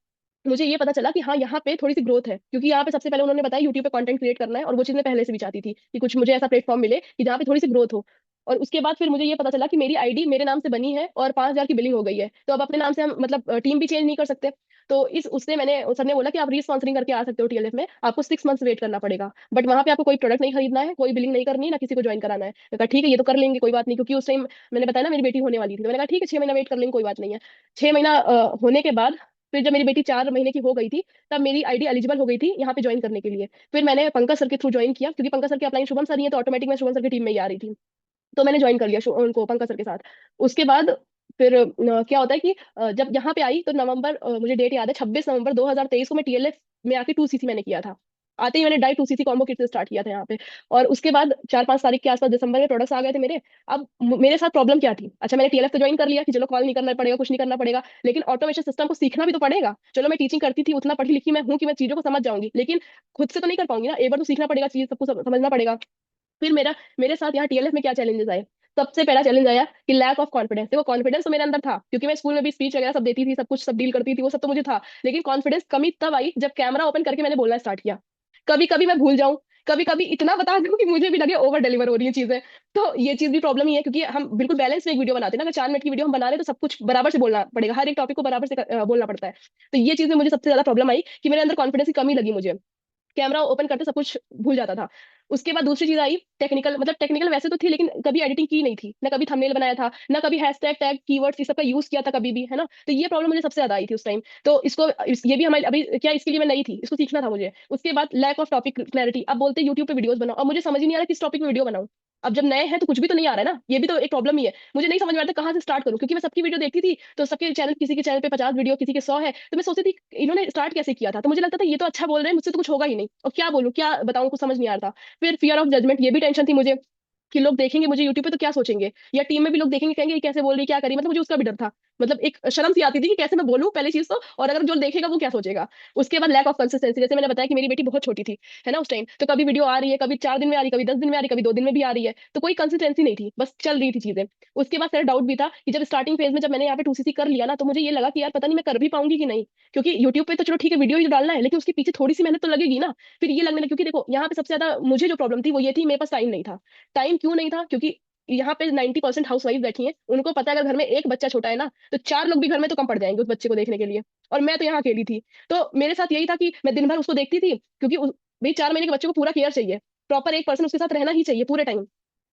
मुझे ये पता चला कि हाँ यहाँ पे थोड़ी सी ग्रोथ है, क्योंकि यहाँ पे सबसे पहले उन्होंने बताया यूट्यूब पे कंटेंट क्रिएट करना है, और वो चीज मैं पहले से भी चाहती थी कि कुछ मुझे ऐसा प्लेटफॉर्म मिले कि जहाँ पे थोड़ी सी ग्रोथ हो। और उसके बाद फिर मुझे ये पता चला कि मेरी आईडी मेरे नाम से बनी है, और 5 हजार की बिलिंग हो गई है, तो अब अपने नाम से हम मतलब टीम भी चेंज नहीं कर सकते। तो इस उससे मैंने सर ने बोला कि आप रीस्पॉन्सरिंग करके आ सकते हो टीएलएफ में, आपको 6 मंथ्स वेट करना पड़ेगा, बट वहां पे आपको कोई प्रोडक्ट नहीं खरीदना है, कोई बिलिंग नहीं करनी है, ना किसी को ज्वाइन कराना है। मैं कहा ठीक है ये तो कर लेंगे कोई बात नहीं, क्योंकि उस टाइम मैंने बताया ना मेरी बेटी होने वाली थी, तो मैंने कहा ठीक है 6 महीना वेट कर लेंगे कोई बात नहीं है। 6 महीना होने के बाद फिर जब मेरी बेटी 4 महीने की हो गई थी, तब मेरी आईडी एलिजिबल हो गई थी यहाँ पे ज्वाइन करने के लिए। फिर मैंने पंकज सर के थ्रू ज्वाइन किया, क्योंकि पंकज सर के अपलाइन शुभम सर ही है, तो ऑटोमेटिक मैं शुभम सर की टीम में ही आ रही थी। तो मैंने ज्वाइन कर लिया उनको, पंकज सर के साथ। उसके बाद फिर क्या होता है कि जब यहाँ पे आई तो नवंबर, मुझे डेट याद है, 26 नवंबर 2023 को मैं टीएलएफ में आके 2 सीसी मैंने किया था। आते ही मैंने डाई 2 सीसी कॉम्बो किट से स्टार्ट किया था यहाँ पे। और उसके बाद 4-5 तारीख के आसपास दिसंबर में प्रोडक्ट्स आ गए थे मेरे। अब मेरे साथ प्रॉब्लम क्या थी, अच्छा मैंने टीएलएफ तो ज्वाइन कर लिया कि चलो कॉल नहीं करना पड़ेगा, कुछ नहीं करना पड़ेगा, लेकिन ऑटोमेशन सिस्टम को सीखना भी तो पड़ेगा। चलो मैं टीचिंग करती थी, उतना पढ़ी लिखी मैं हूँ कि मैं चीजों को समझ जाऊंगी, लेकिन खुद से तो नहीं कर पाऊंगी ना, एक बार तो सीखना पड़ेगा, चीज सबको समझना पड़ेगा। फिर मेरे साथ यहाँ टीएलएफ में क्या चैलेंजेस आए। सबसे पहला चैलेंज आया कि लैक ऑफ कॉन्फिडेंस। देखो कॉन्फिडेंस तो मेरे अंदर था, क्योंकि मैं स्कूल में भी स्पीच वगैरह सब देती थी, सब कुछ सब डील करती थी, वो सब तो मुझे था। लेकिन कॉन्फिडेंस कमी तब आई जब कैमरा ओपन करके मैंने बोलना स्टार्ट किया। कभी कभी मैं भूल जाऊं, कभी कभी इतना बता दूं कि मुझे भी लगे ओवर डिलीवर हो रही है चीजें। तो ये चीज भी प्रॉब्लम ही है, क्योंकि हम बिल्कुल बैलेंस में एक वीडियो बनाते हैं ना, अगर 4 मिनट की वीडियो हम बना रहे हैं तो सब कुछ बराबर से बोलना पड़ेगा, हर एक टॉपिक को बराबर से बोलना पड़ता है। तो ये चीज में मुझे सबसे ज्यादा प्रॉब्लम आई कि मेरे अंदर कॉन्फिडेंस की कमी लगी मुझे। कैमरा ओपन करते सब कुछ भूल जाता था। उसके बाद दूसरी चीज आई टेक्निकल, मतलब टेक्निकल वैसे तो थी, लेकिन कभी एडिटिंग की नहीं थी, ना कभी थंबनेल बनाया था, ना कभी हैशटैग टैग कीवर्ड्स इस सब का यूज किया था कभी भी, है ना। तो ये प्रॉब्लम मुझे सबसे ज्यादा आई थी उस टाइम। तो ये भी हमारे अभी क्या, इसके लिए मैं नई थी, इसको सीखना था मुझे। उसके बाद लैक ऑफ टॉपिक क्लैरिटी, अब बोलते हैं यूट्यूब पे वीडियोस बनाओ, अब मुझे समझ ही नहीं आ रहा किस टॉपिक में वीडियो बनाऊं। अब जब नए हैं तो कुछ भी तो नहीं आ रहा है ना, ये भी तो एक प्रॉब्लम ही है। मुझे नहीं समझ में आता कहाँ से स्टार्ट करूं, क्योंकि मैं सबकी वीडियो देखती थी, तो सबके चैनल, किसी के चैनल पे 50 वीडियो, किसी के 100 है, तो मैं सोचती थी इन्होंने स्टार्ट कैसे किया था। तो मुझे लगता था ये तो अच्छा बोल रहे हैं, मुझसे तो कुछ होगा ही नहीं, और क्या बोलूं क्या बताऊं, कुछ समझ नहीं आ रहा था। फिर फियर ऑफ जजमेंट, ये भी टेंशन थी मुझे कि लोग देखेंगे मुझे यूट्यूब पे तो क्या सोचेंगे, या टीम में भी लोग देखेंगे कहेंगे ये कैसे बोल रही है, क्या करी, मतलब मुझे उसका भी डर था। मतलब एक शर्म सी आती थी कि कैसे मैं बोलूं पहली चीज तो, और अगर जो देखेगा वो क्या सोचेगा। उसके बाद लैक ऑफ कंसिस्टेंसी, जैसे मैंने बताया कि मेरी बेटी बहुत छोटी थी, है ना उस टाइम, तो कभी वीडियो आ रही है, कभी 4 दिन में आ रही, कभी 10 दिन में आ रही, कभी 2 दिन में भी आ रही है, तो कोई कंसिस्टेंसी नहीं थी, बस चल रही थी चीजें। उसके बाद फिर डाउट भी था कि जब स्टार्टिंग फेज में जब मैंने यहाँ पे 2 सीसी कर लिया ना, तो मुझे ये लगा कि यार पता नहीं मैं कर भी पाऊंगी कि नहीं, क्योंकि यूट्यूब पे तो चलो ठीक है वीडियो ही तो डालना है, लेकिन उसके पीछे थोड़ी सी मेहनत तो लगेगी ना। फिर ये लगने लगा, क्योंकि देखो यहाँ पे सबसे ज्यादा मुझे जो प्रॉब्लम थी वो ये थी, मेरे पास टाइम नहीं था। टाइम क्यों नहीं था, क्योंकि यहाँ पे 90% हाउस वाइफ बैठी हैं, उनको पता है अगर घर में एक बच्चा छोटा है ना, तो 4 लोग भी घर में तो कम पड़ जाएंगे उस बच्चे को देखने के लिए। और मैं तो यहाँ अकेली थी। तो मेरे साथ यही था कि मैं दिन भर उसको देखती थी, क्योंकि भाई 4 महीने के बच्चे को पूरा केयर चाहिए, प्रॉपर एक पर्सन उसके साथ रहना ही चाहिए पूरे टाइम।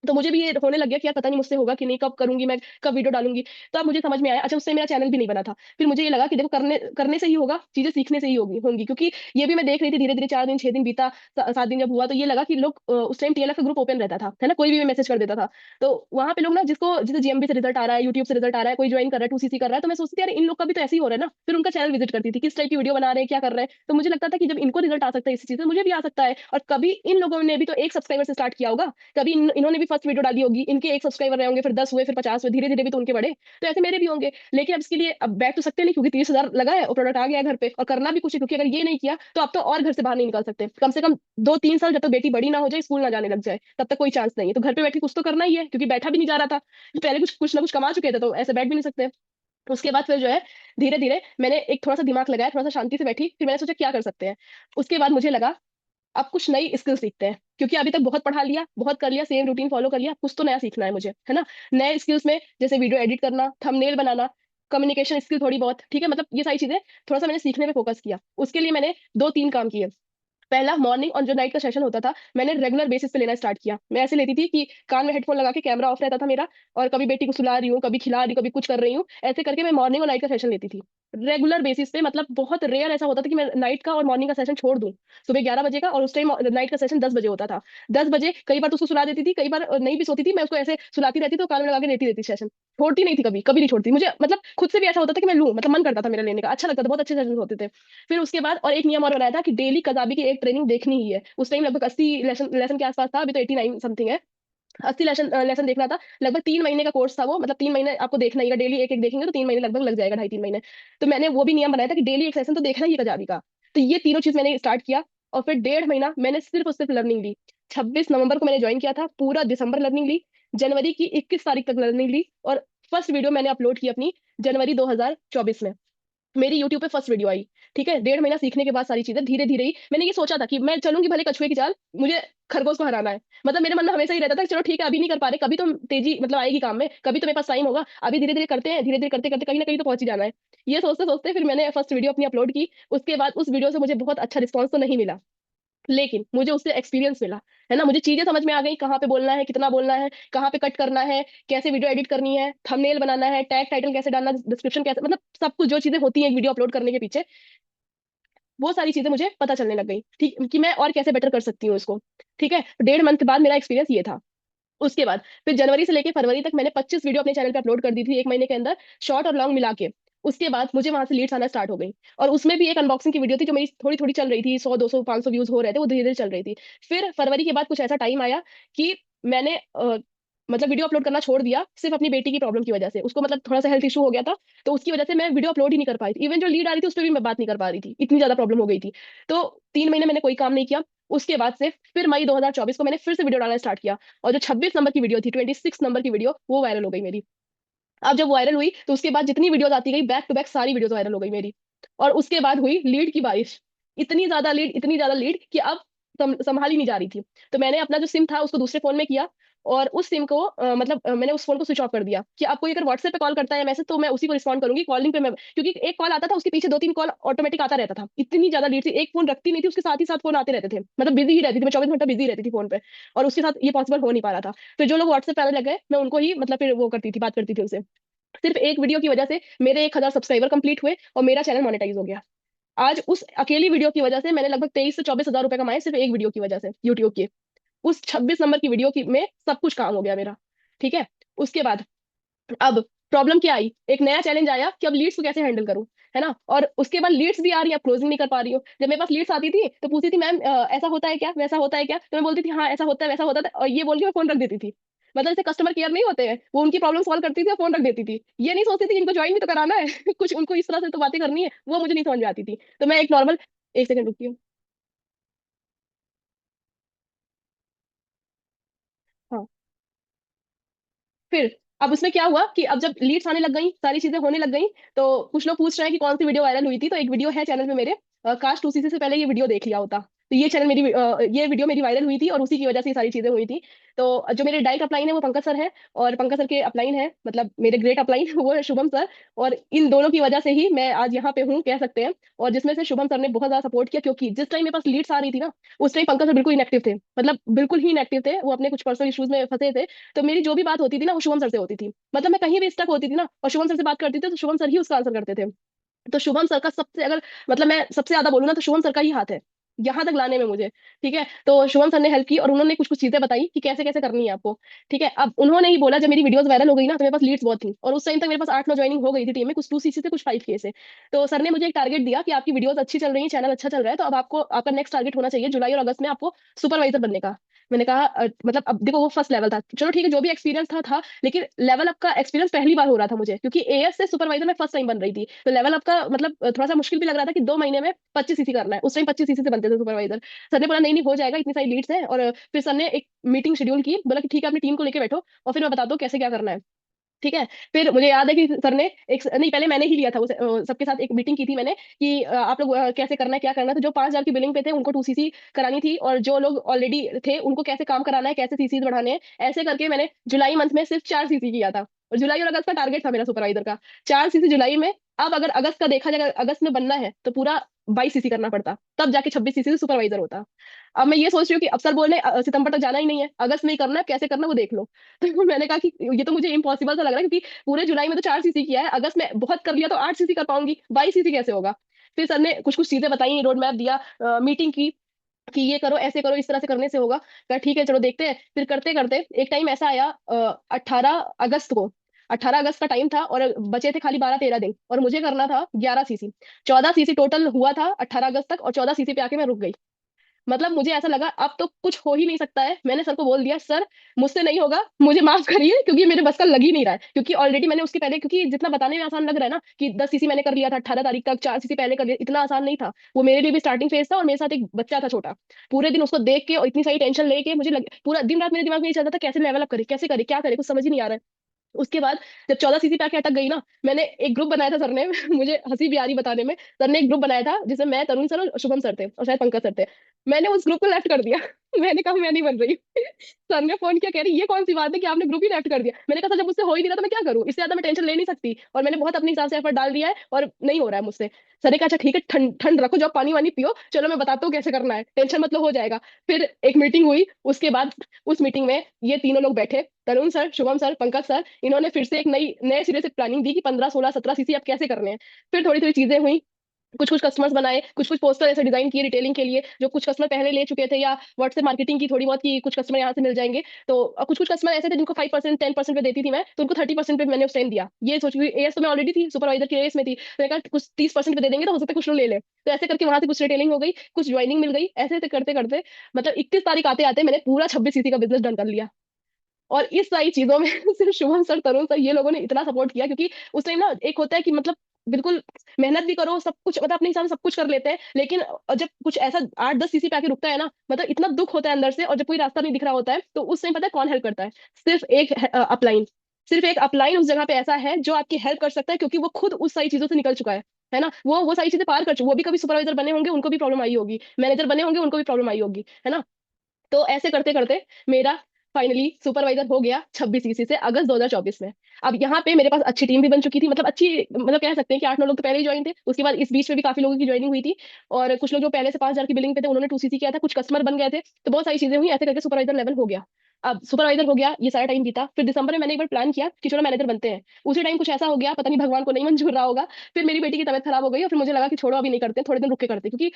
तो मुझे भी ये होने लग गया कि यार पता नहीं मुझसे होगा कि नहीं, कब करूंगी मैं, कब वीडियो डालूंगी। तो अब मुझे समझ में आया, अच्छा उससे मेरा चैनल भी नहीं बना था। फिर मुझे ये लगा कि देखो करने करने से ही होगा, चीजें सीखने से ही होंगी, क्योंकि ये भी मैं देख रही थी धीरे धीरे, 4 दिन 6 दिन बीता, 7 दिन जब हुआ, तो ये लगा कि लोग उस टाइम टीएलएफ का ग्रुप ओपन रहता था, है ना, कोई भी मैसेज कर देता था। तो वहां पे लोग ना, जिसको जिसे जीएमबी से रिजल्ट आ रहा है, यूट्यूब से रिजल्ट आ रहा है, कोई ज्वाइन कर रहा है, 2 सीसी कर रहा है, तो मैं सोचती थी यार इन लोग का भी तो ऐसे ही हो रहा है ना। फिर उनका चैनल विजिट करती थी, किस टाइप की वीडियो बना रहे हैं, क्या कर रहे हैं, तो मुझे लगता था कि जब इनको रिजल्ट आ सकता है इसी चीज से, मुझे भी आ सकता है। और कभी इन लोगों ने भी तो 1 सब्सक्राइबर से स्टार्ट किया होगा, कभी इन्होंने भी फर्स्ट वीडियो डाली होगी, इनके 1 सब्सक्राइबर रहे होंगे, फिर 10 हुए, फिर 50 हुए, धीरे धीरे भी तो उनके बढ़े। तो ऐसे मेरे भी होंगे। लेकिन अब इसके लिए अब बैठ तो सकते नहीं, क्योंकि 30,000 लगा है और प्रोडक्ट आ गया है घर पे, और करना भी कुछ है, क्योंकि अगर ये नहीं किया तो अब तो और घर से बाहर नहीं निकल सकते, कम से कम 2-3 साल, जब तक बेटी बड़ी ना हो जाए, स्कूल ना जाने लग जाए, तब तक कोई चांस नहीं है। तो घर पे बैठ के कुछ तो करना ही है, क्योंकि बैठा भी नहीं जा रहा था, पहले कुछ कुछ ना कुछ कमा चुके थे, तो ऐसे बैठ भी नहीं सकते। उसके बाद फिर जो है, धीरे धीरे मैंने एक थोड़ा सा दिमाग लगाया, थोड़ा सा शांति से बैठी, फिर मैंने सोचा क्या कर सकते हैं। उसके बाद मुझे लगा अब कुछ नई स्किल सीखते हैं, क्योंकि अभी तक बहुत पढ़ा लिया, बहुत कर लिया, सेम रूटीन फॉलो कर लिया, कुछ तो नया सीखना है मुझे, है ना। नए स्किल्स में जैसे वीडियो एडिट करना, थंबनेल बनाना, कम्युनिकेशन स्किल थोड़ी बहुत, ठीक है, मतलब ये सारी चीजें थोड़ा सा मैंने सीखने पे फोकस किया। उसके लिए मैंने 2-3 काम किए। पहला, मॉर्निंग और जो नाइट का सेशन होता था, मैंने रेगुलर बेसिस पे लेना स्टार्ट किया। मैं ऐसे लेती थी कि कान में हेडफोन लगा के, कैमरा ऑफ रहता था मेरा, और कभी बेटी को सुला रही हूँ, कभी खिला रही हूँ, कभी कुछ कर रही हूँ, ऐसे करके मैं मॉर्निंग और नाइट का सेशन लेती थी रेगुलर बेसिस पे। मतलब बहुत रेयर ऐसा होता था कि मैं नाइट का और मॉर्निंग का सेशन छोड़ दूं, सुबह 11 बजे का, और उस टाइम नाइट का सेशन 10 बजे होता था। 10 बजे कई बार तो उसको सुला देती थी, कई बार नहीं भी सोती थी, मैं उसको ऐसे सुलाती रहती, तो कान में लगा के देती रहती सेशन, छोड़ती नहीं थी, कभी कभी नहीं छोड़ती। मुझे मतलब खुद से भी ऐसा होता था कि मैं लूं, मतलब मन करता था मेरा लेने का, अच्छा लगता था, बहुत अच्छे सेशन होते थे। फिर उसके बाद और एक नियम और बनाया था कि डेली कजाबी की एक ट्रेनिंग देखनी ही है। उस टाइम लगभग 80 लेसन के आसपास था, अभी तो 89 समथिंग है। 80 लेसन देखना था, लगभग 3 महीने का कोर्स था वो, मतलब 3 महीने आपको देखना ही है, डेली एक एक देखेंगे तो 3 महीने लगभग लग जाएगा, 2.5-3 महीने। तो मैंने वो भी नियम बनाया था कि डेली एक सेशन तो देखना ही है कजाबी का। तो ये तीनों चीज मैंने स्टार्ट किया, और फिर 1.5 महीना मैंने सिर्फ और सिर्फ लर्निंग ली। 26 नवंबर को मैंने ज्वाइन किया था, पूरा दिसंबर लर्निंग ली, जनवरी की 21 तारीख तक लर्निंग ली, और फर्स्ट वीडियो मैंने अपलोड की अपनी जनवरी 2024 में, मेरी यूट्यूब पे फर्स्ट वीडियो आई। ठीक है, 1.5 महीना सीखने के बाद सारी चीजें धीरे धीरे ही मैंने ये सोचा था कि मैं चलूंगी भले कछुए की चाल, मुझे खरगोश को हराना है। मतलब मेरे मन में हमेशा ही रहता था कि चलो ठीक है अभी नहीं कर पा रहे, कभी तो तेजी मतलब आएगी काम में, कभी तो मेरे पास टाइम होगा, अभी धीरे धीरे करते हैं, धीरे धीरे करते करते कहीं ना कहीं तो पहुंच ही जाना है। ये सोचते सोचते फिर मैंने फर्स्ट वीडियो अपनी अपलोड की। उसके बाद उस वीडियो से मुझे बहुत अच्छा रिस्पॉन्स तो नहीं मिला, लेकिन मुझे उससे एक्सपीरियंस मिला, है ना, मुझे चीजें समझ में आ गई, कहाँ पे बोलना है, कितना बोलना है, कहाँ पे कट करना है, कैसे वीडियो एडिट करनी है, थंबनेल बनाना है, टैग टाइटल कैसे डालना, डिस्क्रिप्शन कैसे, मतलब सब कुछ जो चीजें होती हैं एक वीडियो अपलोड करने के पीछे, वो सारी चीजें मुझे पता चलने लग गई, ठीक, कि मैं और कैसे बेटर कर सकती हूँ इसको। ठीक है, 1.5 मंथ बाद मेरा एक्सपीरियंस ये था। उसके बाद फिर जनवरी से लेके फरवरी तक मैंने 25 वीडियो अपने चैनल पे अपलोड कर दी थी एक महीने के अंदर, शॉर्ट और लॉन्ग मिला के। उसके बाद मुझे वहां से लीड्स आना स्टार्ट हो गई। और उसमें भी एक अनबॉक्सिंग की वीडियो थी जो मेरी थोड़ी थोड़ी चल रही थी, 100 200 500 व्यूज हो रहे थे, वो धीरे धीरे चल रही थी। फिर फरवरी के बाद कुछ ऐसा टाइम आया कि मैंने मतलब वीडियो अपलोड करना छोड़ दिया, सिर्फ अपनी बेटी की प्रॉब्लम की वजह से। उसको मतलब थोड़ा सा हेल्थ इशू हो गया था, तो उसकी वजह से मैं वीडियो अपलोड ही नहीं कर पाई थी। इवन जो लीड आ रही थी उस पर भी मैं बात नहीं कर पा रही थी, इतनी ज्यादा प्रॉब्लम हो गई थी। तो 3 महीने मैंने कोई काम नहीं किया। उसके बाद से फिर मई 2024 को मैंने फिर से वीडियो डालना स्टार्ट किया। और जो 26 नंबर की वीडियो थी, 26 नंबर की वीडियो, वो वायरल हो गई मेरी। अब जब वायरल हुई तो उसके बाद जितनी वीडियोज आती गई, बैक टू बैक सारी वीडियोज वायरल हो गई मेरी। और उसके बाद हुई लीड की बारिश। इतनी ज्यादा लीड कि अब संभाली नहीं जा रही थी। तो मैंने अपना जो सिम था उसको दूसरे फोन में किया। और उस सिम को मैंने उस फोन को स्विच ऑफ कर दिया कि अब कोई अगर व्हाट्सएप पे कॉल करता है मैसेज तो मैं उसी को रिस्पॉन्ड करूंगी, कॉलिंग पे मैं, क्योंकि एक कॉल आता था उसके पीछे 2 3 कॉल ऑटोमेटिक आता रहता था। इतनी ज्यादा लीड थी, एक फोन रखती नहीं थी, उसके साथ ही साथ फोन आते रहते थे, मतलब बिजी ही रहती थी मैं, 24 घंटा बिजी रहती थी फोन पे। और उसके साथ ये पॉसिबल हो नहीं पा रहा था। फिर जो लोग व्हाट्सएप पे आने लग गए मैं उनको ही मतलब फिर वो करती थी, बात करती थी उनसे। सिर्फ एक वीडियो की वजह से मेरे 1,000 सब्सक्राइबर कंप्लीट हुए और मेरा चैनल मोनेटाइज हो गया। आज उस अकेली वीडियो की वजह से मैंने लगभग 23 से 24 हजार रुपए कमाए, सिर्फ एक वीडियो की वजह से, यूट्यूब की। उस 26 नंबर की वीडियो की में सब कुछ काम हो गया मेरा। ठीक है। उसके बाद अब प्रॉब्लम क्या आई, एक नया चैलेंज आया कि अब लीड्स को कैसे हैंडल करूं, है ना। और उसके बाद लीड्स भी आ रही है, अब क्लोजिंग नहीं कर पा रही हूँ। जब मेरे पास लीड्स आती थी तो पूछती थी मैम ऐसा होता है क्या, वैसा होता है क्या, तो मैं बोलती थी हाँ ऐसा होता है वैसा होता है, और ये बोल के मैं फोन रख देती थी। मतलब जैसे कस्टमर केयर नहीं होते हैं, वो उनकी प्रॉब्लम सॉल्व करती थी और फोन रख देती थी। ये नहीं सोचती थी कि इनको ज्वाइन भी तो कराना है कुछ उनको इस तरह से तो बातें करनी है, वो मुझे नहीं समझ में आती थी। तो मैं एक नॉर्मल, एक सेकंड रुकी हूँ। हाँ। फिर अब उसमें क्या हुआ कि अब जब लीड्स आने लग गई, सारी चीजें होने लग गई, तो कुछ लोग पूछ रहे हैं कि कौन सी वीडियो वायरल हुई थी। तो एक वीडियो है चैनल पे मेरे, काश 2cc से पहले ये वीडियो देख लिया होता। तो ये चैनल मेरी ये वीडियो मेरी वायरल हुई थी और उसी की वजह से ये सारी चीजें हुई थी। तो जो मेरे डायरेक्ट अपलाइन है वो पंकज सर है, और पंकज सर के अपलाइन है, मतलब मेरे ग्रेट अपलाइन वो है शुभम सर। और इन दोनों की वजह से ही मैं आज यहाँ पे हूँ, कह सकते हैं। और जिसमें से शुभम सर ने बहुत ज्यादा सपोर्ट किया, क्योंकि जिस टाइम मेरे पास लीड्स आ रही थी ना, उस टाइम पंकज सर बिल्कुल इनएक्टिव थे, मतलब बिल्कुल ही इनएक्टिव थे, वो अपने कुछ पर्सनल इश्यूज में फंसे थे। तो मेरी जो भी बात होती थी ना वो शुभम सर से होती थी, मतलब मैं कहीं भी स्टक होती थी ना और शुभम सर से बात करती थी तो शुभम सर ही उसका आंसर करते थे। तो शुभम सर का सबसे, अगर मतलब मैं सबसे ज्यादा बोलूँ ना तो शुभम सर का ही हाथ है यहाँ तक लाने में मुझे। ठीक है। तो शुभम सर ने हेल्प की और उन्होंने कुछ कुछ चीजें बताई कि कैसे कैसे करनी है आपको। ठीक है। अब उन्होंने ही बोला, जब मेरी वीडियोस वायरल हो गई ना तो मेरे पास लीड्स बहुत थी, और उस टाइम तक मेरे पास 8 9 ज्वाइनिंग हो गई थी टीम में, कुछ 2cc से कुछ 5k से। तो सर ने मुझे एक टारगेट दिया कि आपकी वीडियोस अच्छी चल रही है, चैनल अच्छा चल रहा है, तो अब आपको आपका नेक्स्ट टारगेट होना चाहिए जुलाई और अगस्त में आपको सुपरवाइजर बनने का। मैंने कहा मतलब अब देखो वो फर्स्ट लेवल था, चलो ठीक है जो भी एक्सपीरियंस था, लेकिन लेवल अप का एक्सपीरियंस पहली बार हो रहा था मुझे, क्योंकि एएस से सुपरवाइजर में फर्स्ट टाइम बन रही थी। तो लेवल अप का मतलब थोड़ा सा मुश्किल भी लग रहा था कि 2 महीने में 25cc करना है, उस टाइम 25cc से बनते थे सुपरवाइजर। सर ने बोला नहीं नहीं हो जाएगा, इतनी सारी लीड्स हैं। और फिर सर ने एक मीटिंग शेड्यूल की, बोला कि ठीक है अपनी टीम को लेके बैठो और फिर मैं बताता हूँ कैसे क्या करना है। ठीक है। फिर मुझे याद है कि सर ने एक, नहीं पहले मैंने ही लिया था सबके साथ एक मीटिंग की थी मैंने कि आप लोग कैसे करना है क्या करना है। तो जो 5,000 की बिलिंग पे थे उनको 2cc करानी थी, और जो लोग ऑलरेडी थे उनको कैसे काम कराना है, कैसे सीसी बढ़ाने हैं, ऐसे करके मैंने जुलाई मंथ में सिर्फ 4cc किया था। और जुलाई और अगस्त का टारगेट था मेरा सुपरवाइजर का, 4cc जुलाई में। अब अगर अगस्त का देखा जाए, अगस्त में बनना है तो पूरा 22cc करना पड़ता, तब जाके 26cc से सुपरवाइजर होता। अब मैं ये सोच रही हूँ कि अब सर बोल रहे हैं, सितंबर तक जाना ही नहीं है, अगस्त में ही करना है, कैसे करना है वो देख लो तो मैंने कहा कि ये तो मुझे इम्पॉसिबल सा लग रहा है, क्योंकि पूरे जुलाई में तो 4cc किया है, अगस्त में बहुत कर लिया तो 8cc कर पाऊंगी, 22cc कैसे होगा। फिर सर ने कुछ कुछ चीजें बताई, रोड मैप दिया, मीटिंग की कि ये करो ऐसे करो, इस तरह से करने से होगा। कहा ठीक है चलो देखते हैं। फिर करते करते एक टाइम ऐसा आया, 18 अगस्त को, 18 अगस्त का टाइम था और बचे थे खाली 12 13 दिन, और मुझे करना था 11cc। 14cc टोटल हुआ था 18 अगस्त तक, और 14cc पे आके मैं रुक गई। मतलब मुझे ऐसा लगा अब तो कुछ हो ही नहीं सकता है। मैंने सर को बोल दिया सर मुझसे नहीं होगा, मुझे माफ करिए, क्योंकि मेरे बस का लग ही नहीं रहा है। क्योंकि ऑलरेडी मैंने उसके पहले, क्योंकि जितना बताने में आसान लग रहा है ना कि 10cc मैंने कर लिया था 18 तारीख तक, 4cc पहले कर लिया, इतना आसान नहीं था वो, मेरे लिए भी स्टार्टिंग फेज था। और मेरे साथ एक बच्चा था छोटा, पूरे दिन उसको देख के और इतनी सारी टेंशन लेके मुझे पूरा दिन रात मेरे दिमाग में ये चलता था कैसे लेवल अप करे, कैसे करे, क्या करे, कुछ समझ ही नहीं आ रहा है। उसके बाद जब 14cc पे आके अटक गई ना, मैंने एक ग्रुप बनाया था सर ने मुझे हंसी भी आ रही बताने में। सर ने एक ग्रुप बनाया था जिसमें मैं, तरुण सर और शुभम सर थे और शायद पंकज सर थे। मैंने उस ग्रुप को लेफ्ट कर दिया मैंने कहा मैं नहीं बन रही सर ने फोन किया, कह रही ये कौन सी बात है कि आपने ग्रुप ही लेफ्ट कर दिया। मैंने कहा सर जब मुझसे हो ही नहीं रहा तो मैं क्या करूं, इससे ज्यादा मैं टेंशन ले नहीं सकती, और मैंने बहुत अपने हिसाब से एफर्ट डाल दिया है और नहीं हो रहा है मुझसे। सर ने कहा अच्छा ठीक है, ठंड ठंड रखो, जब पानी वानी पियो, चलो मैं बताता हूँ कैसे करना है, टेंशन मतलब हो जाएगा। फिर एक मीटिंग हुई, उसके बाद उस मीटिंग में ये तीनों लोग बैठे, Tarun sir, Shubham sir, Pankaj sir, इन्होंने फिर से एक नए सिरे से प्लानिंग दी कि 15 16 17cc अब कैसे करने हैं। फिर थोड़ी थोड़ी चीजें हुई, कुछ कुछ कस्टमर्स बनाए, कुछ कुछ पोस्टर ऐसे डिजाइन किए रिटेलिंग के लिए, जो कुछ कस्टमर पहले ले चुके थे, या व्हाट्सएप मार्केटिंग की थोड़ी बहुत की, कुछ कस्टमर यहाँ से मिल जाएंगे। तो कुछ कुछ कस्टमर ऐसे थे जिनको 5% 10% पे देती थी मैं, तो उनको 30% पे मैंने उस टाइम दिया। ये सोच, एएस तो मैं ऑलरेडी थी, सुपरवाइजर की एएस में थी, तो मैंने कहा कुछ 30% पे दे देंगे तो हो सकता है कुछ लोग ले ले। तो ऐसे करके वहां से कुछ रिटेलिंग हो गई, कुछ ज्वाइनिंग मिल गई, ऐसे ऐसे करते करते मतलब 31 तारीख आते आते मैंने पूरा 26 सीसी का बिजनेस डन कर लिया। और इस सारी चीजों में सिर्फ शुभम सर, तरुण सर, ये लोगों ने इतना सपोर्ट किया, क्योंकि उस टाइम ना एक होता है कि मतलब बिल्कुल मेहनत भी करो, सब कुछ मतलब अपने हिसाब से सब कुछ कर लेते हैं, लेकिन जब कुछ ऐसा 8-10 सीसी पे आके रुकता है ना, मतलब इतना दुख होता है अंदर से, और जब कोई रास्ता नहीं दिख रहा होता है, तो उस टाइम पता है कौन हेल्प करता है? सिर्फ एक अपलाइन। सिर्फ एक अपलाइन उस जगह पे ऐसा है जो आपकी हेल्प कर सकता है, क्योंकि वो खुद उस सारी चीजों से निकल चुका है ना, वो सारी चीजें पार कर चुका, वो भी कभी सुपरवाइजर बने होंगे, उनको भी प्रॉब्लम आई होगी, मैनेजर बने होंगे, उनको भी प्रॉब्लम आई होगी, है ना। तो ऐसे करते करते मेरा फाइनली सुपरवाइजर हो गया 26 सीसी से अगस्त 2024 में। अब यहाँ पे मेरे पास अच्छी टीम भी बन चुकी थी, मतलब अच्छी, मतलब कह सकते हैं कि 8-9 लोग तो पहले ही ज्वाइन थे, उसके बाद इस बीच में भी काफी लोगों की ज्वाइनिंग हुई थी। और कुछ लोग जो पहले से 5,000 की बिलिंग पे थे उन्होंने 2 सीसी किया था, कुछ कस्टमर बन गए थे, तो बहुत सारी चीजें हुई, ऐसे करके सुपरवाइजर लेवल हो गया। अब सुपरवाइजर हो गया, ये सारा टाइम बीता, फिर दिसंबर में मैंने एक बार प्लान किया कि चलो मैनेजर बनते हैं। उसी टाइम कुछ ऐसा हो गया, पता नहीं भगवान को नहीं मंजूर रहा होगा, फिर मेरी बेटी की तबीयत खराब हो गई, और फिर मुझे लगा कि छोड़ो अभी नहीं करते, थोड़े दिन रुक के करते, क्योंकि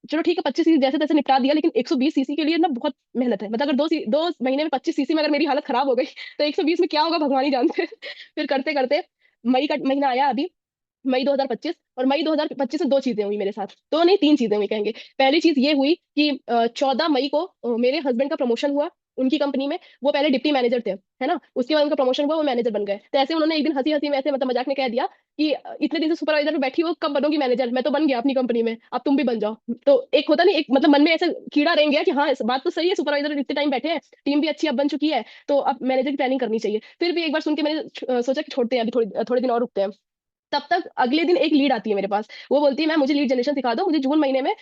चलो ठीक है 25 सीसी जैसे तैसे निपटा दिया, लेकिन 120 सीसी के लिए ना बहुत मेहनत है, मतलब अगर दो महीने में 25 सीसी में अगर मेरी हालत खराब हो गई तो 120 में क्या होगा भगवान ही जानते हैं। फिर करते करते मई का महीना आया अभी, मई 2025, और मई 2025 में दो चीजें हुई मेरे साथ, दो नहीं तीन चीजें हुई कहेंगे। पहली चीज ये हुई कि 14 मई को मेरे हस्बैंड का प्रमोशन हुआ उनकी कंपनी में। वो पहले डिप्टी मैनेजर थे, है ना, उसके बाद उनका प्रमोशन हुआ, वो मैनेजर बन गए। तो ऐसे उन्होंने एक दिन हंसी हंसी में ऐसे मतलब मजाक में कह दिया कि इतने दिन से सुपरवाइजर पे बैठी हो, कब बनोगी मैनेजर? मैं तो बन गया अपनी कंपनी में, अब तुम भी बन जाओ। तो एक होता नहीं, एक मतलब मन में ऐसे कीड़ा रेंग गया कि हाँ इस बात तो सही है, सुपरवाइजर इतने टाइम बैठे हैं, टीम भी अच्छी अब बन चुकी है, तो अब मैनेजर की प्लानिंग करनी चाहिए। फिर भी एक बार सुन के मैंने सोचा कि छोड़ते हैं अभी, थोड़ी थोड़े दिन और रुकते हैं। तब तक अगले दिन एक लीड आती है मेरे पास, वो बोलती है मैम मुझे लीड जनरेशन सिखा दो, मुझे जून महीने में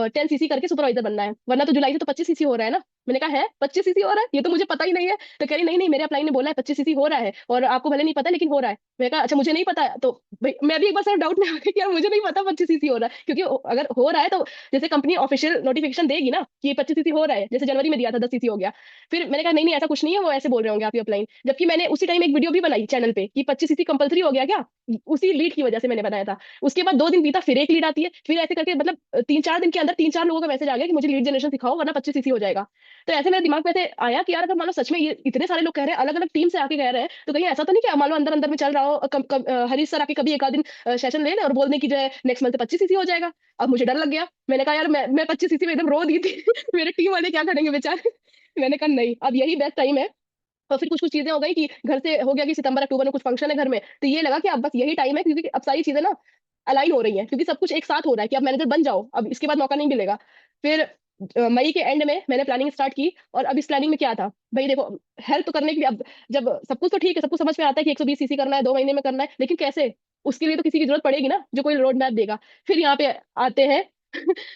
10 सीसी करके सुपरवाइजर बनना है, वरना तो जुलाई से तो 25 सीसी हो रहा है ना। मैंने कहा है 25 सीसी हो रहा है, ये तो मुझे पता ही नहीं है। तो कह रही नहीं नहीं, मेरे अपलाइन ने बोला है 25 सीसी हो रहा है, और आपको भले नहीं पता लेकिन हो रहा है। मैंने कहा अच्छा मुझे नहीं पता है। तो भाई मैं भी एक बार सर डाउट में आ गई कि यार मुझे नहीं पता 25 सीसी हो रहा है, क्योंकि अगर हो रहा है तो जैसे कंपनी ऑफिशियल नोटिफिकेशन देगी ना कि 25 सीसी हो रहा है, जैसे जनवरी में दिया था 10 सीसी हो गया। फिर मैंने कहा नहीं नहीं ऐसा कुछ नहीं है, वो ऐसे बोल रहे होंगे आपकी अपलाइन, जबकि मैंने उसी टाइम एक वीडियो भी बनाई चैनल पे कि 25 सीसी कंपलसरी हो गया क्या, उसी लीड की वजह से मैंने बनाया था। उसके बाद 2 दिन बीता, फिर एक लीड आती है, फिर ऐसे करके मतलब 3-4 दिन के अंदर 3-4 लोगों का मैसेज आ गया कि मुझे लीड जनरेशन सिखाओ वरना 25 सीसी हो जाएगा। तो ऐसे मेरे दिमाग में ऐसे आया कि यार अगर मान लो सच में ये इतने सारे लोग कह रहे हैं, अलग अलग टीम से आके कह रहे हैं, तो कहीं ऐसा तो नहीं कि मान लो अंदर अंदर में चल रहा हो, हरीश सर आके कभी एक आध दिन सेशन ले लें और बोल दें कि जो है नेक्स्ट मंथ 25 सीसी हो जाएगा। अब मुझे डर लग गया, मैंने कहा यार मैं 25 सीसी में एकदम रो दी थी। मेरे टीम वाले क्या करेंगे बेचारे। मैंने कहा नहीं, अब यही बेस्ट टाइम है। और फिर कुछ कुछ चीजें हो गई कि घर से हो गया कि सितंबर अक्टूबर में कुछ फंक्शन है घर में, तो ये लगा कि अब बस यही टाइम है, क्योंकि अब सारी चीजें ना अलाइन हो रही हैं, क्योंकि सब कुछ एक साथ हो रहा है कि अब मैनेजर बन जाओ, अब इसके बाद मौका नहीं मिलेगा। फिर मई के एंड में मैंने प्लानिंग स्टार्ट की, और अब इस प्लानिंग में क्या था भाई देखो, हेल्प तो करने के लिए अब जब सब कुछ तो ठीक है, सब कुछ समझ में आता है कि 120 सीसी करना है 2 महीने में करना है, लेकिन कैसे? उसके लिए तो किसी की जरूरत पड़ेगी ना, जो कोई रोड मैप देगा। फिर यहाँ पे आते हैं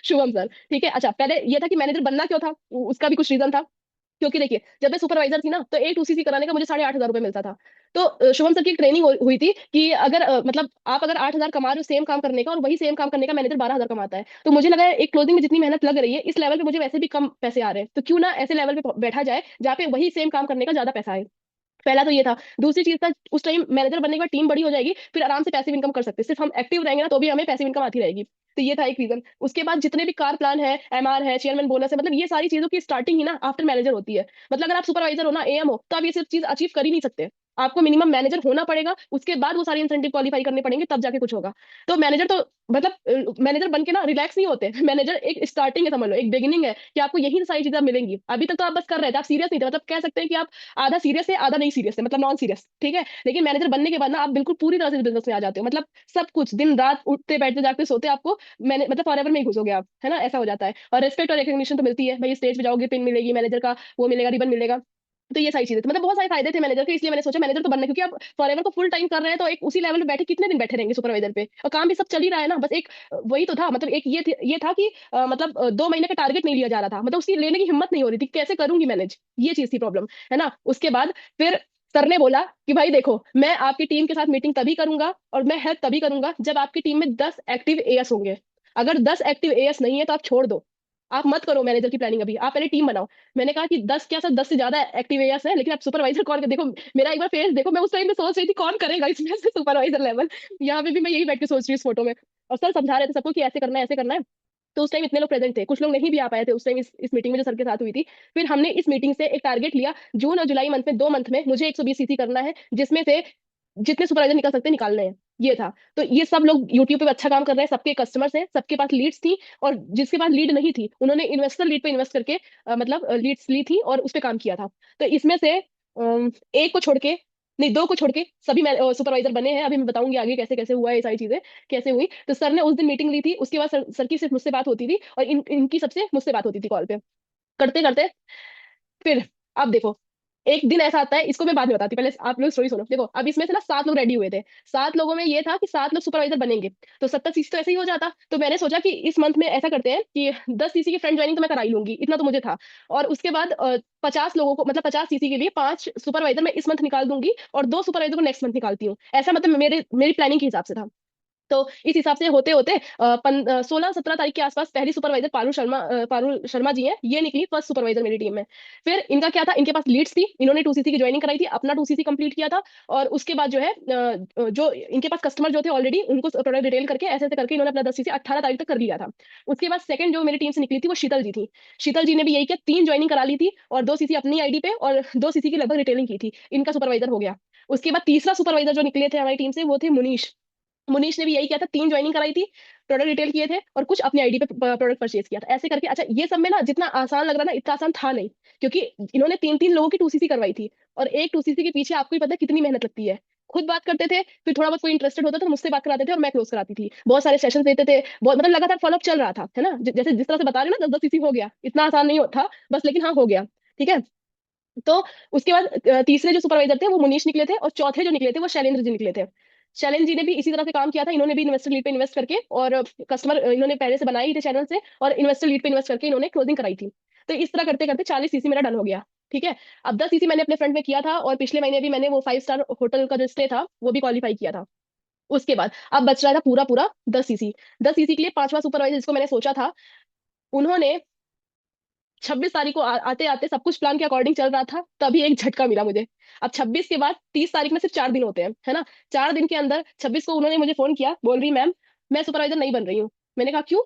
शुभम सर। ठीक है, अच्छा पहले ये था कि मैनेजर बनना क्यों था, उसका भी कुछ रीजन था। क्योंकि देखिए जब मैं सुपरवाइजर थी ना, तो एक 2 सीसी कराने का मुझे 8,500 रुपये मिलता था। तो शुभम सर की एक ट्रेनिंग हुई थी कि अगर मतलब आप अगर 8,000 कमा रहे हो सेम काम करने का, और वही सेम काम करने का मैनेजर 12,000 कमाता है, तो मुझे लगा एक क्लोजिंग में जितनी मेहनत लग रही है इस लेवल पे मुझे वैसे भी कम पैसे आ रहे हैं, तो क्यों ना ऐसे लेवल पे बैठा जाए जहाँ पे वही सेम काम करने का ज्यादा पैसा आए। पहला तो ये था। दूसरी चीज था, उस टाइम मैनेजर बनने के बाद टीम बड़ी हो जाएगी, फिर आराम से पैसिव इनकम कर सकते हैं, सिर्फ हम एक्टिव रहेंगे ना तो भी हमें पैसिव इनकम आती रहेगी। तो ये था एक रीजन। उसके बाद जितने भी कार प्लान है, एमआर है, चेयरमैन बोनस है, मतलब ये सारी चीजों की स्टार्टिंग ही ना आफ्टर मैनेजर होती है। मतलब अगर आप सुपरवाइजर हो ना, एएम हो, तो आप ये सब चीज अचीव कर ही नहीं सकते। आपको मिनिमम मैनेजर होना पड़ेगा, उसके बाद वो सारी इंसेंटिव क्वालिफाई करने पड़ेंगे, तब जाके कुछ होगा। तो मैनेजर तो मतलब मैनेजर बन के ना रिलैक्स नहीं होते। मैनेजर एक स्टार्टिंग है, समझ लो एक बिगिनिंग है, कि आपको यही सारी चीजें मिलेंगी। अभी तक तो आप बस कर रहे थे, आप सीरियस नहीं थे, मतलब कह सकते हैं कि आप आधा सीरियस है आधा नहीं सीरियस है, मतलब नॉन सीरियस, ठीक है। लेकिन मैनेजर बनने के बाद ना आप बिल्कुल पूरी तरह से बिजनेस में आ जाते हो, मतलब सब कुछ दिन रात उठते बैठते जागते सोते आपको मैंने मतलब फॉरएवर में ही घुसोगे आप, है ना, ऐसा हो जाता है। और रिस्पेक्ट और रिकग्निशन तो मिलती है भाई, स्टेज पे जाओगे पिन मिलेगी मैनेजर का, वो मिलेगा, रिबन मिलेगा। तो ये सारी चीजें, तो मतलब बहुत सारे फायदे थे मैनेजर के, इसलिए मैंने सोचा मैनेजर तो बनना है, क्योंकि आप फॉरएवर को फुल टाइम कर रहे हैं, तो एक उसी लेवल पे बैठे कितने दिन बैठे रहेंगे सुपरवाइजर पे, और काम भी सब चल ही रहा है ना, बस एक वही तो था। मतलब एक ये था कि मतलब 2 महीने का टारगेट नहीं लिया जा रहा था, मतलब उसकी लेने की हिम्मत नहीं हो रही थी, कैसे करूंगी मैनेज, ये चीज थी प्रॉब्लम, है ना। उसके बाद फिर सर ने बोला कि भाई देखो मैं आपकी टीम के साथ मीटिंग तभी करूंगा और मैं हेल्प तभी करूंगा जब आपकी टीम में 10 एक्टिव एएस होंगे। अगर 10 एक्टिव एएस नहीं है तो आप छोड़ दो, आप मत करो मैनेजर की प्लानिंग अभी, आप पहले टीम बनाओ। मैंने कहा कि 10 क्या सर, 10 से ज्यादा एक्टिव एएस है, लेकिन आप सुपरवाइजर कौन, देखो मेरा एक बार फेस देखो, मैं उस टाइम पे सोच रही थी कौन करेगा इसमें से सुपरवाइजर लेवल। यहाँ पे भी मैं यही बैठ के सोच रही हूँ इस फोटो में। और सर समझा रहे थे सबको कि ऐसे करना है ऐसे करना है। तो उस टाइम इतने लोग प्रेजेंट थे, कुछ लोग नहीं भी आ पाए थे उस टाइम इस मीटिंग में जो सर के साथ हुई थी। फिर हमने इस मीटिंग से एक टारगेट लिया, जून और जुलाई मंथ में, 2 मंथ में मुझे 120 सीसी करना है, जिसमें से जितने सुपरवाइजर निकल सकते हैं निकालने हैं। ये था। तो ये सब लोग यूट्यूब पे अच्छा काम कर रहे हैं, सबके कस्टमर्स हैं, सबके पास लीड्स थी। और जिसके पास लीड नहीं थी उन्होंने इन्वेस्टर लीड पे इन्वेस्ट करके मतलब लीड्स ली थी और उस पे काम किया था। तो इसमें से एक को छोड़ के, नहीं, दो को छोड़ के सभी सुपरवाइजर बने हैं। अभी मैं बताऊंगी आगे कैसे कैसे हुआ है, ये सारी चीजें कैसे हुई। तो सर ने उस दिन मीटिंग ली थी, उसके बाद सर की सिर्फ मुझसे बात होती थी और इनकी सबसे मुझसे बात होती थी कॉल पे, करते करते। फिर अब देखो, एक दिन ऐसा आता है, इसको मैं बाद में बताती, पहले आप लोग स्टोरी सुनो। देखो अब इसमें से ना 7 लोग रेडी हुए थे। 7 लोगों में ये था कि 7 लोग सुपरवाइजर बनेंगे, तो 70 सीसी तो ऐसे ही हो जाता। तो मैंने सोचा कि इस मंथ में ऐसा करते हैं कि 10 सीसी की फ्रेंड ज्वाइनिंग तो मैं करा ही लूंगी, इतना तो मुझे था। और उसके बाद 50 लोगों को, मतलब 50 सीसी के लिए 5 सुपरवाइजर मैं इस मंथ निकाल दूंगी और 2 सुपरवाइजर को नेक्स्ट मंथ निकालती हूँ। ऐसा मतलब मेरी प्लानिंग के हिसाब से था। तो इस हिसाब से होते होते 16-17 तारीख के आसपास पहली सुपरवाइजर पारुल शर्मा जी हैं, ये निकली फर्स्ट सुपरवाइजर मेरी टीम में। फिर इनका क्या था, इनके पास लीड्स थी, इन्होंने 2 सीसी की ज्वाइनिंग कराई थी, अपना 2 सीसी कंप्लीट किया था। और उसके बाद जो है जो इनके पास कस्टमर जो थे ऑलरेडी, उनको प्रोडक्ट रिटेल करके ऐसे ऐसे करके इन्होंने अपना 10 सीसी 18 तारीख तक कर लिया था। उसके बाद सेकंड जो मेरी टीम से निकली थी वो शीतल जी थी। शीतल जी ने भी यही किया, 3 ज्वाइनिंग करा ली थी और 2 सीसी अपनी आईडी पे और 2 सीसी की लगभग रिटेलिंग की थी। इनका सुपरवाइजर हो गया। उसके बाद तीसरा सुपरवाइजर जो निकले थे हमारी टीम से वो थे मुनीश। मुनीश ने भी यही किया था, 3 ज्वाइनिंग कराई थी, प्रोडक्ट रिटेल किए थे और कुछ अपनी आईडी पे प्रोडक्ट परचेज किया था, ऐसे करके। अच्छा, ये सब में ना जितना आसान लग रहा ना, इतना आसान था नहीं, क्योंकि इन्होंने 3-3 लोगों की 2 सीसी करवाई थी। और एक 2 सीसी के पीछे आपको ही पता है कितनी मेहनत लगती है। खुद बात करते थे, फिर थोड़ा बहुत कोई इंटरेस्टेड होता था तो मुझसे बात कराते थे और मैं क्लोज कराती थी, बहुत सारे सेशन देते थे, बहुत मतलब लगातार फॉलोअप चल रहा था, है ना। जैसे जिस तरह से बता रहे हो ना, 10-10 सीसी हो गया, इतना आसान नहीं था बस, लेकिन हाँ हो गया। ठीक है। तो उसके बाद तीसरे जो सुपरवाइजर थे वो मुनीश निकले थे और चौथे जो निकले थे वो शैलेंद्र जी निकले थे। शैलेंद्र जी ने भी इसी तरह से काम किया था, इन्होंने भी इन्वेस्टर लीड पे इन्वेस्ट करके और कस्टमर इन्होंने पहले से बनाई ही थे चैनल से, और इन्वेस्टर लीड पे इन्वेस्ट करके इन्होंने क्लोजिंग कराई थी। तो इस तरह करते करते 40 सीसी मेरा डन हो गया। ठीक है। अब 10 सीसी मैंने अपने फ्रंट में किया था और पिछले महीने भी मैंने वो 5 स्टार होटल का जो स्टे था वो भी क्वालिफाई किया था। उसके बाद अब बच रहा था पूरा पूरा 10 सीसी। 10 सीसी के लिए पांचवा सुपरवाइजर जिसको मैंने सोचा था, उन्होंने 26 तारीख को आते आते सब कुछ प्लान के अकॉर्डिंग चल रहा था, तभी एक झटका मिला मुझे। अब 26 के बाद 30 तारीख में सिर्फ 4 दिन होते हैं, है ना। 4 दिन के अंदर 26 को उन्होंने मुझे फोन किया, बोल रही मैम मैं सुपरवाइजर नहीं बन रही हूँ। मैंने कहा क्यों?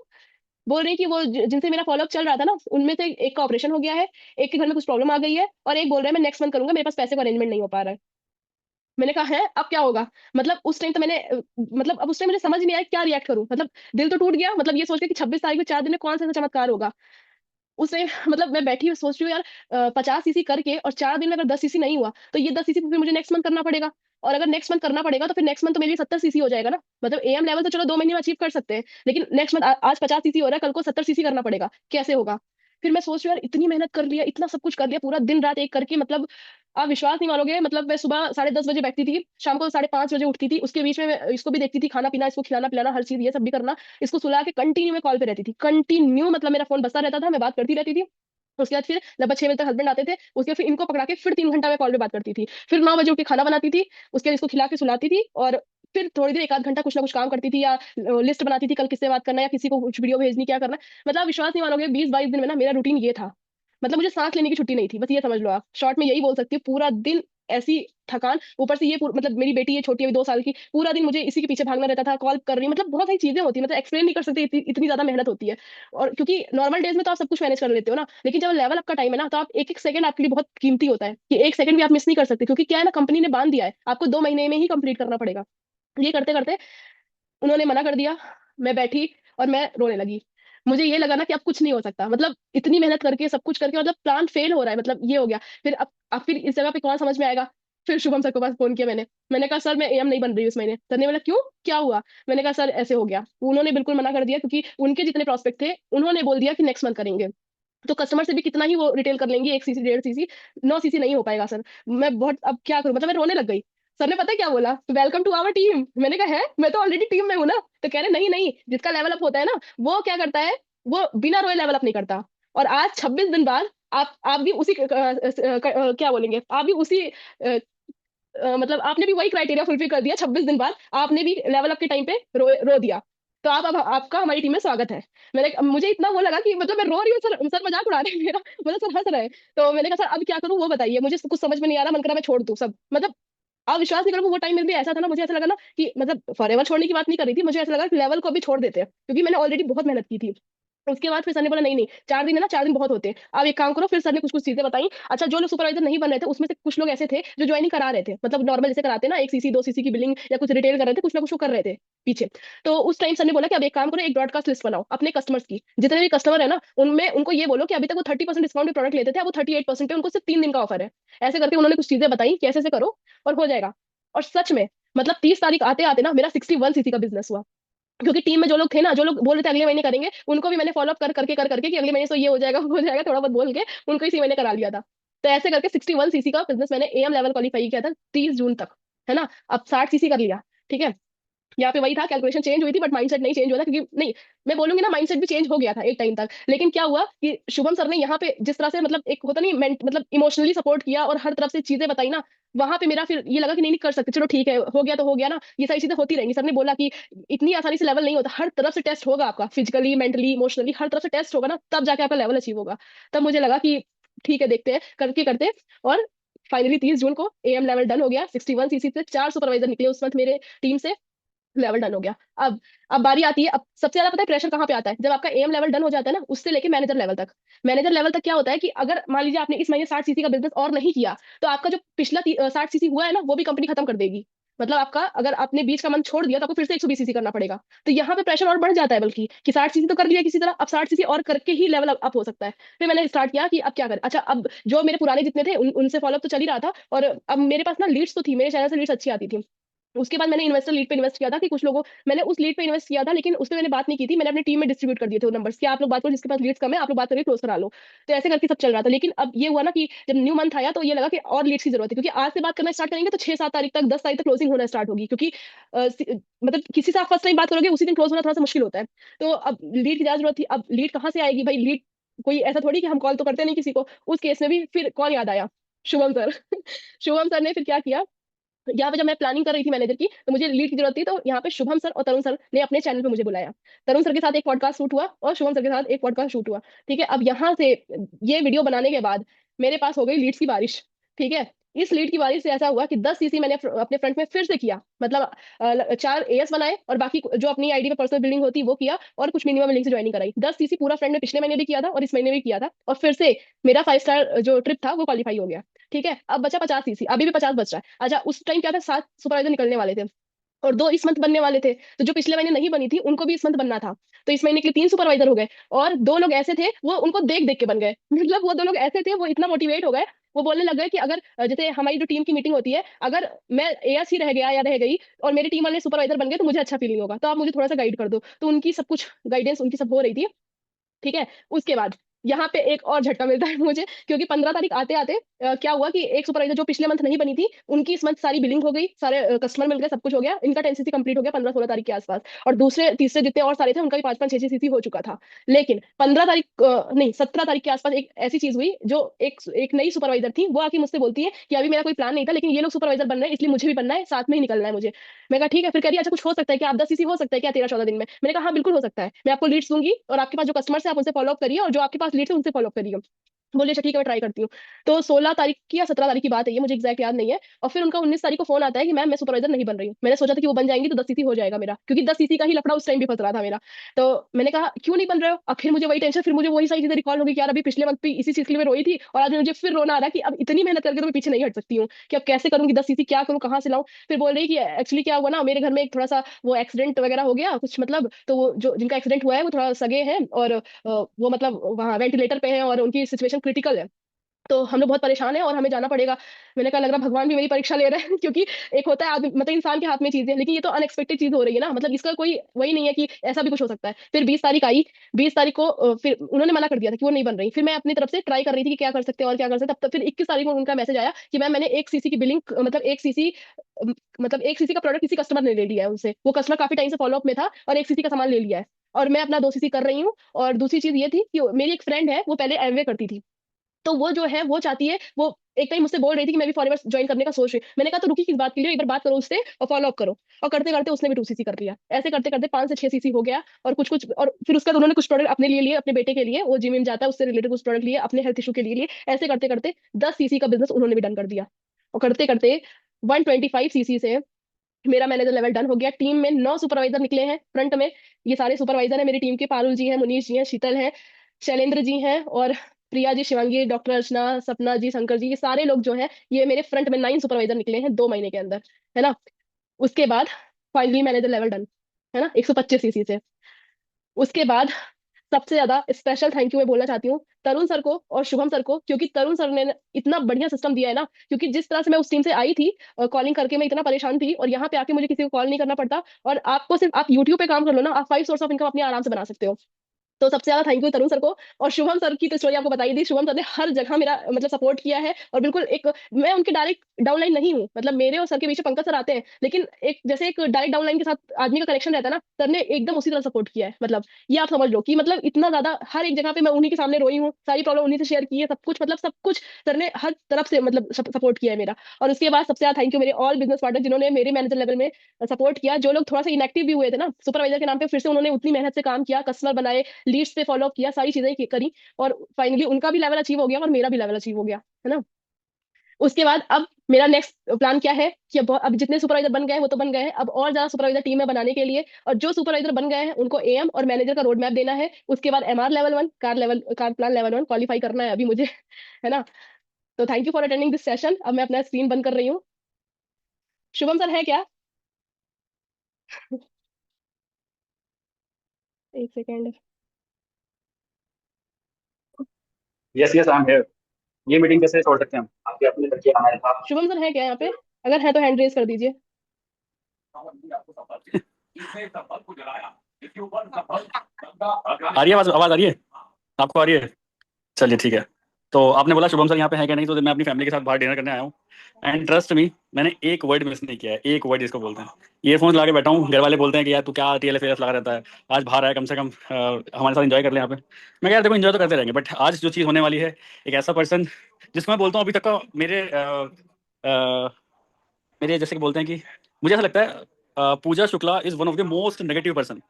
बोल रही कि वो जिनसे मेरा फॉलोअप चल रहा था ना, उनमें से एक का ऑपरेशन हो गया है, एक के घर में कुछ प्रॉब्लम आ गई है, और एक बोल रहा है मैं नेक्स्ट मंथ करूंगा, मेरे पास पैसे का अरेंजमेंट नहीं हो पा रहा है। मैंने कहा है अब क्या होगा? मतलब उस टाइम तो मैंने मतलब अब उस टाइम मुझे समझ नहीं आया क्या रिएक्ट करूं, मतलब दिल तो टूट गया, मतलब ये सोच के कि 26 तारीख को 4 दिन में कौन सा ऐसा चमत्कार होगा। उसे मतलब मैं बैठी हुई सोच रही हूँ यार, 50 सीसी करके और 4 दिन में अगर 10 सीसी नहीं हुआ तो ये 10 सीसी फिर मुझे नेक्स्ट मंथ करना पड़ेगा। और अगर नेक्स्ट मंथ करना पड़ेगा तो फिर नेक्स्ट मंथ तो मेरी 70 सीसी हो जाएगा ना। मतलब एएम लेवल तो चलो 2 महीने में अचीव कर सकते हैं, लेकिन नेक्स्ट मंथ आज 50 सीसी हो रहा है, कल को 70 सीसी करना पड़ेगा, कैसे होगा? फिर मैं सोच रही हूँ यार, इतनी मेहनत कर लिया, इतना सब कुछ कर लिया, पूरा दिन रात एक करके, मतलब आप विश्वास नहीं मानोगे, मतलब मैं सुबह 10:30 बजे बैठती थी, शाम को 5:30 बजे उठती थी, उसके बीच में मैं इसको भी देखती थी, खाना पीना, इसको खिलाना पिलाना, हर चीज ये सब भी करना, इसको सुला के कंटिन्यू मैं कॉल पे रहती थी, कंटिन्यू, मतलब मेरा फोन बजता रहता था, मैं बात करती रहती थी। उसके बाद फिर लगभग 6 बजे तक हस्बैंड आते थे, उसके बाद फिर इनको पकड़ा के फिर 3 घंटा मैं कॉल पे बात करती थी, फिर 9 बजे उठ के खाना बनाती थी, उसके बाद इसको खिला के सुलाती थी, और फिर थोड़ी देर 1 आध घंटा कुछ ना कुछ काम करती थी, या लिस्ट बनाती थी कल किससे बात करना है, या किसी को कुछ वीडियो भेजनी, क्या करना है। मतलब आप विश्वास नहीं मानोगे, 20-22 दिन में ना मेरा रूटीन ये था। मतलब मुझे सांस लेने की छुट्टी नहीं थी, बस ये समझ लो आप, शॉर्ट में यही बोल सकती हूँ, पूरा दिन ऐसी थकान, ऊपर से ये मतलब मेरी बेटी ये छोटी है, अभी 2 साल की, पूरा दिन मुझे इसी के पीछे भागना रहता था, कॉल कर रही, मतलब बहुत सारी चीजें होती है, मतलब एक्सप्लेन नहीं कर सकते, इतनी ज्यादा मेहनत होती है। और क्योंकि नॉर्मल डेज में तो आप सब कुछ मैनेज कर लेते हो ना, लेकिन जब लेवल अप का टाइम है ना, तो आप एक एक सेकंड आपके लिए बहुत कीमती होता है, कि एक सेकंड भी आप मिस नहीं कर सकते, क्योंकि क्या है ना, कंपनी ने बांध दिया है आपको 2 महीने में ही कंप्लीट करना पड़ेगा। ये करते करते उन्होंने मना कर दिया। मैं बैठी और मैं रोने लगी। मुझे ये लगा ना कि अब कुछ नहीं हो सकता, मतलब इतनी मेहनत करके सब कुछ करके, मतलब प्लान फेल हो रहा है, मतलब ये हो गया। फिर अब फिर इस जगह पे कौन समझ में आएगा? फिर शुभम सर के पास फोन किया मैंने कहा सर मैं एएम नहीं बन रही हूँ इस महीने। सर ने बोला क्यों, क्या हुआ? मैंने कहा सर ऐसे हो गया। उन्होंने बिल्कुल मना कर दिया, क्योंकि उनके जितने प्रोस्पेक्ट थे उन्होंने बोल दिया कि नेक्स्ट मंथ करेंगे। तो कस्टमर से भी कितना ही वो रिटेल कर लेंगे, 1 सीसी 1.5 सीसी, 9 सीसी नहीं हो पाएगा सर। मैं बहुत, अब क्या करूं, मतलब मैं रोने लग गई। सर ने पता है क्या बोला? Welcome to our team. मैंने कहा है, मैं तो ऑलरेडी टीम में हूं ना। तो कह रहे नहीं नहीं, जिसका लेवल अप होता है ना, वो क्या करता है, वो बिना रोए लेवल अप नहीं करता। और आज 26 दिन बाद आप भी उसी क्या बोलेंगे, आप भी उसी मतलब आपने भी वही क्राइटेरिया फुलफिल कर दिया, 26 दिन बाद आपने भी लेवल अप के टाइम पे रो दिया। तो आप अब आपका हमारी टीम में स्वागत है। मुझे इतना वो लगा कि मतलब मैं रो रही हूँ, सर सर मजाक उड़ा रहे हैं मेरा, मतलब सर हंस रहे हैं। तो मैंने कहा सर अब क्या करूँ वो बताइए, मुझे कुछ समझ में नहीं आ रहा, मन करा मैं छोड़ दूँ सब, मतलब आप विश्वास नहीं करोगे, वो टाइम मेरे लिए ऐसा था ना, मुझे ऐसा लगा ना कि मतलब फॉरएवर छोड़ने की बात नहीं कर रही थी, मुझे ऐसा लगा कि लेवल को अभी छोड़ देते हैं, क्योंकि मैंने ऑलरेडी बहुत मेहनत की थी। उसके बाद फिर सर ने बोला नहीं नहीं, 4 दिन है ना, 4 दिन बहुत होते हैं, आप एक काम करो। फिर सर ने कुछ कुछ चीजें बताई। अच्छा, जो लोग सुपरवाइजर नहीं बन रहे थे उसमें से कुछ लोग ऐसे थे जो ज्वाइनिंग करा रहे थे, मतलब नॉर्मल जैसे कराते हैं ना, 1 सीसी 2 सीसी की बिलिंग या कुछ रिटेल कर रहे थे, कुछ ना कुछ वो कर रहे थे पीछे। तो उस टाइम सर ने बोला कि अब एक काम करो, एक ब्रॉडकास्ट लिस्ट बनाओ अपने कस्टमर्स की, जितने भी कस्टमर है ना उनमें, उनको ये बोलो कि अभी तक वो 30% डिस्काउंट पे प्रोडक्ट लेते थे, अब वो 38% पे, उनको सिर्फ 3 दिन का ऑफर है। ऐसे करके उन्होंने कुछ चीजें बताई कि ऐसे ऐसे करो और हो जाएगा। और सच में मतलब 30 तारीख आते आते ना मेरा 61 सीसी का बिजनेस हुआ। क्योंकि टीम में जो लोग थे ना, जो लोग बोल रहे थे अगले महीने करेंगे, उनको भी मैंने फॉलो अप कर करके कि अगले महीने से ये हो जाएगा वो हो जाएगा, थोड़ा बहुत बोल के उनको इसी महीने करा लिया था। तो ऐसे करके 61 सीसी का बिजनेस मैंने एएम लेवल क्वालिफाई किया था 30 जून तक, है ना। अब 60 सीसी कर लिया, ठीक है। यहाँ पे वही था, कैलकुलेशन चेंज हुई थी बट माइंडसेट नहीं चेंज हुआ था, क्योंकि नहीं, मैं बोलूंगी ना, माइंडसेट भी चेंज हो गया था एक टाइम तक। लेकिन क्या हुआ कि शुभम सर ने यहाँ पे जिस तरह से मतलब एक होता नहीं मतलब इमोशनली सपोर्ट किया और हर तरफ से चीजें बताई ना, वहां पे मेरा फिर ये लगा कि नहीं नहीं कर सकते, चलो ठीक है, हो गया तो हो गया ना, ये सारी चीजें होती रहेंगी। सर ने बोला कि इतनी आसानी से लेवल नहीं होता, हर तरफ से टेस्ट होगा आपका, फिजिकली मेंटली इमोशनली हर तरफ से टेस्ट होगा ना, तब जाके आपका लेवल अचीव होगा। तब मुझे लगा कि ठीक है, देखते हैं करके करते। और फाइनली 30 जून को एएम लेवल डन हो गया। 61 सीसी से 4 सुपरवाइजर निकले उस वक्त मेरे टीम से, लेवल डन हो गया। अब बारी आती है, अब सबसे ज्यादा पता है प्रेशर कहाँ पे आता है, जब आपका एम लेवल डन हो जाता है ना, उससे लेके मैनेजर लेवल तक। मैनेजर लेवल तक क्या होता है कि अगर मान लीजिए आपने इस महीने 60 सीसी का बिजनेस और नहीं किया, तो आपका जो पिछला 60 सीसी हुआ है ना, वो भी कंपनी खत्म कर देगी। मतलब आपका, अगर आपने बीच का मंथ छोड़ दिया तो आपको फिर से 120 सीसी करना पड़ेगा। तो यहाँ पे प्रेशर और बढ़ जाता है, बल्कि कि 60 सीसी तो कर लिया किसी तरह, अब 60 सीसी और करके ही लेवल अप हो सकता है। फिर मैंने स्टार्ट किया कि अब क्या करें। अच्छा, अब जो मेरे पुराने जितने थे उनसे फॉलोअप तो चल ही रहा था, और अब मेरे पास ना लीड्स तो थी, मेरे चैनल से लीड्स अच्छी आती थी। उसके बाद मैंने इन्वेस्टर लीड पे इन्वेस्ट किया था कि कुछ लोगों, मैंने उस लीड पे इन्वेस्ट किया था, लेकिन उस पे मैंने बात नहीं की थी, मैंने अपनी टीम में डिस्ट्रीब्यूट कर दिए थे वो नंबर्स कि आप लोग बात करो, जिसके पास लीड्स कम है आप लोग बात करके क्लोज करा लो। तो ऐसे करके सब चल रहा था। लेकिन अब ये हुआ ना कि जब न्यू मंथ आया तो ये लगा कि और लीड्स की जरूरत है, क्योंकि आज से बात करना स्टार्ट करेंगे तो 6-7 तारीख तक, 10 तारीख तक क्लोजिंग होना स्टार्ट होगी, क्योंकि मतलब किसी से आप फर्स्ट टाइम बात करोगे उसी दिन क्लोज होना थोड़ा सा मुश्किल होता है। तो अब लीड की ज्यादा जरूरत थी। अब लीड कहाँ से आएगी भाई, लीड कोई ऐसा थोड़ी कि हम कॉल तो करते नहीं किसी को। उस केस में भी फिर कौन याद आया, शुभम सर। शुभम सर ने फिर क्या किया, यहाँ पे जब मैं प्लानिंग कर रही थी मैनेजर की, तो मुझे लीड की जरूरत थी, तो यहाँ पे शुभम सर और तरुण सर ने अपने चैनल पे मुझे बुलाया। तरुण सर के साथ एक पॉडकास्ट शूट हुआ और शुभम सर के साथ एक पॉडकास्ट शूट हुआ। ठीक है, अब यहाँ से ये वीडियो बनाने के बाद मेरे पास हो गई लीड्स की बारिश। ठीक है, इस लीड की बारिश से ऐसा हुआ कि 10 सीसी मैंने अपने फ्रंट में फिर से किया, मतलब 4 एएस बनाए और बाकी जो अपनी आईडी पे पर्सनल बिल्डिंग होती है वो किया, और कुछ मिनिमम बिल्डिंग से ज्वाइनिंग कराई। 10 सीसी पूरा फ्रंट में पिछले महीने भी किया था और इस महीने भी किया था, और फिर से मेरा 5 स्टार जो ट्रिप था वो क्वालिफाई हो गया। ठीक है, अब बचा 50 सीसी, अभी भी 50 बच रहा है। अच्छा, उस टाइम क्या था, 7 सुपरवाइजर निकलने वाले थे और 2 इस मंथ बनने वाले थे, तो जो पिछले महीने नहीं बनी थी उनको भी इस मंथ बनना था। तो इस महीने के लिए 3 सुपरवाइजर हो गए, और 2 लोग ऐसे थे वो उनको देख देख के बन गए। मतलब वो 2 लोग ऐसे थे, वो इतना मोटिवेट हो गए, वो बोलने लग गए कि अगर जैसे हमारी जो टीम की मीटिंग होती है, अगर मैं एएस ही रह गया या रह गई और मेरी टीम वाले सुपरवाइजर बन गए तो मुझे अच्छा फील नहीं होगा, तो आप मुझे थोड़ा सा गाइड कर दो। तो उनकी सब कुछ गाइडेंस उनकी सब हो रही थी। ठीक है, उसके बाद यहाँ पे एक और झटका मिलता है मुझे, क्योंकि 15 तारीख आते आते क्या हुआ कि एक सुपरवाइजर जो पिछले मंथ नहीं बनी थी, उनकी इस मंथ सारी बिलिंग हो गई, सारे कस्टमर मिल गए, सब कुछ हो गया, इनका 10 सीसी कंप्लीट हो गया 15-16 तारीख के आसपास। और दूसरे तीसरे जितने और सारे थे उनका भी 5-5 6-6 सीसी हो चुका था। लेकिन 15 तारीख नहीं, 17 तारीख के आसपास एक ऐसी चीज हुई, जो एक एक नई सुपरवाइजर थी, वो आके मुझसे बोलती है कि अभी मेरा कोई प्लान नहीं था, लेकिन ये लोग सुपरवाइजर बन रहे हैं इसलिए मुझे भी बनना है, साथ में ही निकलना है मुझे। मैं कहा ठीक है। फिर कह रही है अच्छा कुछ हो सकता है क्या, आप 10 सीसी हो सकता है क्या 13-14 दिन में। मैंने कहा हाँ बिल्कुल हो सकता है, मैं आपको लीड्स दूंगी और आपके पास जो कस्टमर्स है आप उनसे फॉलो अप करिए, और जो आपके पास लीड्स है उनसे फॉलो अप करिए। बोलिए अच्छा ठीक है मैं ट्राई करती हूँ। तो 16 तारीख की या 17 तारीख की बात है, ये मुझे एग्जैक्ट याद नहीं है। और फिर उनका 19 तारीख को फोन आता है कि मैम मैं सुपरवाइजर नहीं बन रही हूँ। मैंने सोचा था कि वो बन जाएंगी तो 10 सीसी हो जाएगा मेरा, क्योंकि 10 सीसी का ही लफड़ा उस टाइम भी फंस रहा था मेरा। तो मैंने कहा क्यों नहीं बन रहे हो। अब फिर मुझे वही टेंशन, फिर मुझे वही सारी चीजें रिकॉल होगी कि यार अभी पिछले मंथ भी इसी चीज के लिए मैं रोई थी, और आज मुझे फिर रोना आ रहा है कि अब इतनी मेहनत करके तो मैं पीछे नहीं हट सकती हूँ, कि अब कैसे करूंगी, 10 सीसी क्या करूँ, कहाँ से लाऊं। फिर बोल रही कि एक्चुअली क्या हुआ ना, मेरे घर में एक थोड़ा सा वो एक्सीडेंट वगैरह हो गया कुछ, मतलब तो वो जो जिनका एक्सीडेंट हुआ है वो थोड़ा सगे हैं, और वो मतलब वहाँ वेंटिलेटर पे हैं और उनकी सिचुएशन क्रिटिकल है। तो हम लोग बहुत परेशान हैं और हमें जाना पड़ेगा। मैंने कहा लग रहा भगवान भी मेरी परीक्षा ले रहे हैं। क्योंकि एक होता है आदमी, मतलब इंसान के हाथ में चीजें, लेकिन ये तो अनएक्सपेक्टेड चीज हो रही है ना, मतलब इसका कोई वही नहीं है कि ऐसा भी कुछ हो सकता है। फिर 20 तारीख आई। 20 तारीख को फिर उन्होंने मना कर दिया था कि वो नहीं बन रही। फिर मैं अपनी तरफ से ट्राई कर रही थी कि क्या कर सकते हैं और क्या कर सकते हैं। तब तक फिर 21 तारीख को उनका मैसेज आया कि मैम मैंने 1 सीसी की बिलिंग, मतलब 1 सीसी का प्रोडक्ट किसी कस्टमर ने ले लिया है उनसे, वो कस्टमर काफी टाइम से फॉलोअप में था और 1 सीसी का सामान ले लिया है, और मैं अपना 2 सीसी कर रही हूँ। और दूसरी चीज ये थी कि मेरी एक फ्रेंड है, वो पहले एमवे करती थी, तो वो जो है वो चाहती है, वो एक टाइम मुझसे बोल रही थी कि मैं भी फॉरएवर ज्वाइन करने का सोच रही हूँ। मैंने कहा तो रुकी किस बात के लिए, एक बार बात करो उससे और फॉलो अप करो। और करते करते उसने भी 2 सीसी कर लिया। ऐसे करते करते 5 से 6 सीसी हो गया। और कुछ कुछ, और फिर उसके बाद उन्होंने कुछ प्रोडक्ट अपने लिए लिए, अपने बेटे के लिए, वो जिम में जाता है उससे रिलेटेड कुछ प्रोडक्ट लिए, अपने हेल्थ इशू के लिए लिए। ऐसे करते करते 10 सीसी का बिजनेस उन्होंने भी डन कर दिया। और करते करते 125 सीसी से मेरा मैनेजर लेवल डन हो गया। टीम में 9 सुपरवाइजर निकले हैं फ्रंट में। ये सारे सुपरवाइजर है मेरी टीम के। पारुल जी हैं, मुनीश जी हैं, शीतल हैं, शैलेंद्र जी हैं, और प्रिया जी, शिवांगी, डॉक्टर अर्चना, सपना जी, शंकर जी, ये सारे लोग जो हैं, ये मेरे फ्रंट में 9 सुपरवाइजर निकले हैं 2 महीने के अंदर, है ना। उसके बाद फाइनली मैनेजर लेवल डन, है ना, 125 सीसी से। उसके बाद सबसे ज्यादा स्पेशल थैंक यू मैं बोलना चाहती हूँ तरुण सर को और शुभम सर को, क्योंकि तरुण सर ने इतना बढ़िया सिस्टम दिया है ना। क्योंकि जिस तरह से मैं उस टीम से आई थी, कॉलिंग करके मैं इतना परेशान थी, और यहाँ पे आके मुझे किसी को कॉल नहीं करना पड़ता। और आपको सिर्फ आप यूट्यूब पे काम कर लो ना, आप 5 सोर्स ऑफ इनकम अपने आराम से बना सकते हो। तो सबसे ज्यादा थैंक यू तरुण सर को। और शुभम सर की तो स्टोरी आपको बताई दी। शुभम सर ने हर जगह मेरा मतलब सपोर्ट किया है, और बिल्कुल एक, मैं उनके डायरेक्ट डाउनलाइन नहीं हूँ, मतलब मेरे और सर के बीच में पंकज सर आते हैं, लेकिन एक जैसे एक डायरेक्ट डाउनलाइन के साथ आदमी का कनेक्शन रहता है ना, सर ने एकदम उसी तरह सपोर्ट किया है। मतलब ये आप समझ लो कि मतलब इतना ज्यादा हर एक जगह पे मैं उन्हीं के सामने रोई हूँ, सारी प्रॉब्लम उन्हीं से शेयर की है, सब कुछ मतलब सब कुछ सर ने हर तरफ से मतलब सपोर्ट किया है मेरा। और उसके बाद सबसे ज्यादा थैंक यू मेरे ऑल बिजनेस पार्टनर, जिन्होंने मेरे मैनेजर लेवल में सपोर्ट किया। जो लोग थोड़ा सा इनएक्टिव भी हुए थे ना सुपरवाइजर के नाम पे, फिर से उन्होंने उतनी मेहनत से काम किया, कस्टमर बनाए, लीड्स पे फॉलो किया, सारी चीजें करी, और फाइनली उनका भी लेवल अचीव हो गया और मेरा भी लेवल अचीव हो गया, है ना। उसके बाद अब मेरा नेक्स्ट प्लान क्या है कि अब जितने सुपरवाइजर बन गए वो तो बन गए हैं, अब और ज्यादा सुपरवाइजर टीम में बनाने के लिए, और जो सुपरवाइजर बन गए हैं उनको एएम और मैनेजर का रोड मैप देना है। उसके बाद MR level 1, car plan level 1 qualify करना है अभी मुझे, है ना। तो thank you for attending this session. अब मैं अपना स्क्रीन बंद कर रही हूँ। शुभम सर है क्या? एक second. Yes yes I am here. ये मीटिंग कैसे छोड़ सकते हैं हम? आपके अपने बच्चे हमारे साथ। शुभम सर है क्या यहाँ पे? अगर है तो हैंड रेज कर दीजिए। आ रही है आवाज? आवाज आ रही है? आपको आ रही है? चलिए ठीक है। तो आपने बोला शुभम सर यहाँ पे है क्या नहीं, तो मैं अपनी फैमिली के साथ बाहर डिनर करने आया हूँ। एंड ट्रस्ट मी, मैंने एक वर्ड मिस नहीं किया है। एक वर्ड जिसको बोलते हैं, ईयरफोन्स लगा के बैठा हूँ। घर वाले बोलते हैं कि यार तू क्या टीएलएफ लगा रहता है, आज बाहर आया, कम से कम हमारे साथ एंजॉय कर ले यहाँ पे। मैं कह, यार देखो एंजॉय तो करते रहेंगे, बट आज जो चीज़ होने वाली है, एक ऐसा पर्सन जिसको मैं बोलता हूँ अभी तक का मेरे जैसे कि बोलते हैं कि मुझे ऐसा लगता है Pooja Shukla is one of the most negative person.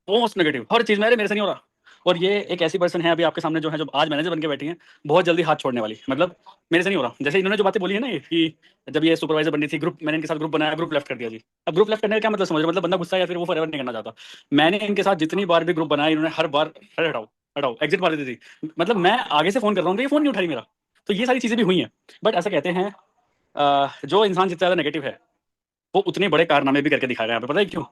Most negative हर चीज में, अरे मेरे से नहीं हो रहा। और ये एक ऐसी पर्सन है अभी आपके सामने जो है, जो आज मैनेजर बन के बैठी है, बहुत जल्दी हाथ छोड़ने वाली। मतलब मेरे से नहीं हो रहा, जैसे इन्होंने जो बातें बोली है ना ये, कि जब ये सुपरवाइजर बनी थी, ग्रुप मैंने इनके साथ ग्रुप बनाया, ग्रुप लेफ्ट कर दिया जी। अब ग्रुप लेफ्ट करने का क्या मतलब समझ रहे हो? मतलब बंदा गुस्सा है या फिर वो फॉरएवर नहीं करना चाहता। मैंने इनके साथ जितनी बार भी ग्रुप बनाया, इन्होंने हर बार अरे हटाओ हटाओ एग्जिट मार देती थी। मतलब मैं आगे से फोन कर रहा हूँ तो ये फोन नहीं उठा रही मेरा। तो ये सारी चीजें भी हुई हैं। बट ऐसा कहते हैं जो इंसान जितना ज्यादा नेगेटिव है, वो उतने बड़े कारनामे भी करके दिखाएगा यहाँ पे। पता है क्यों?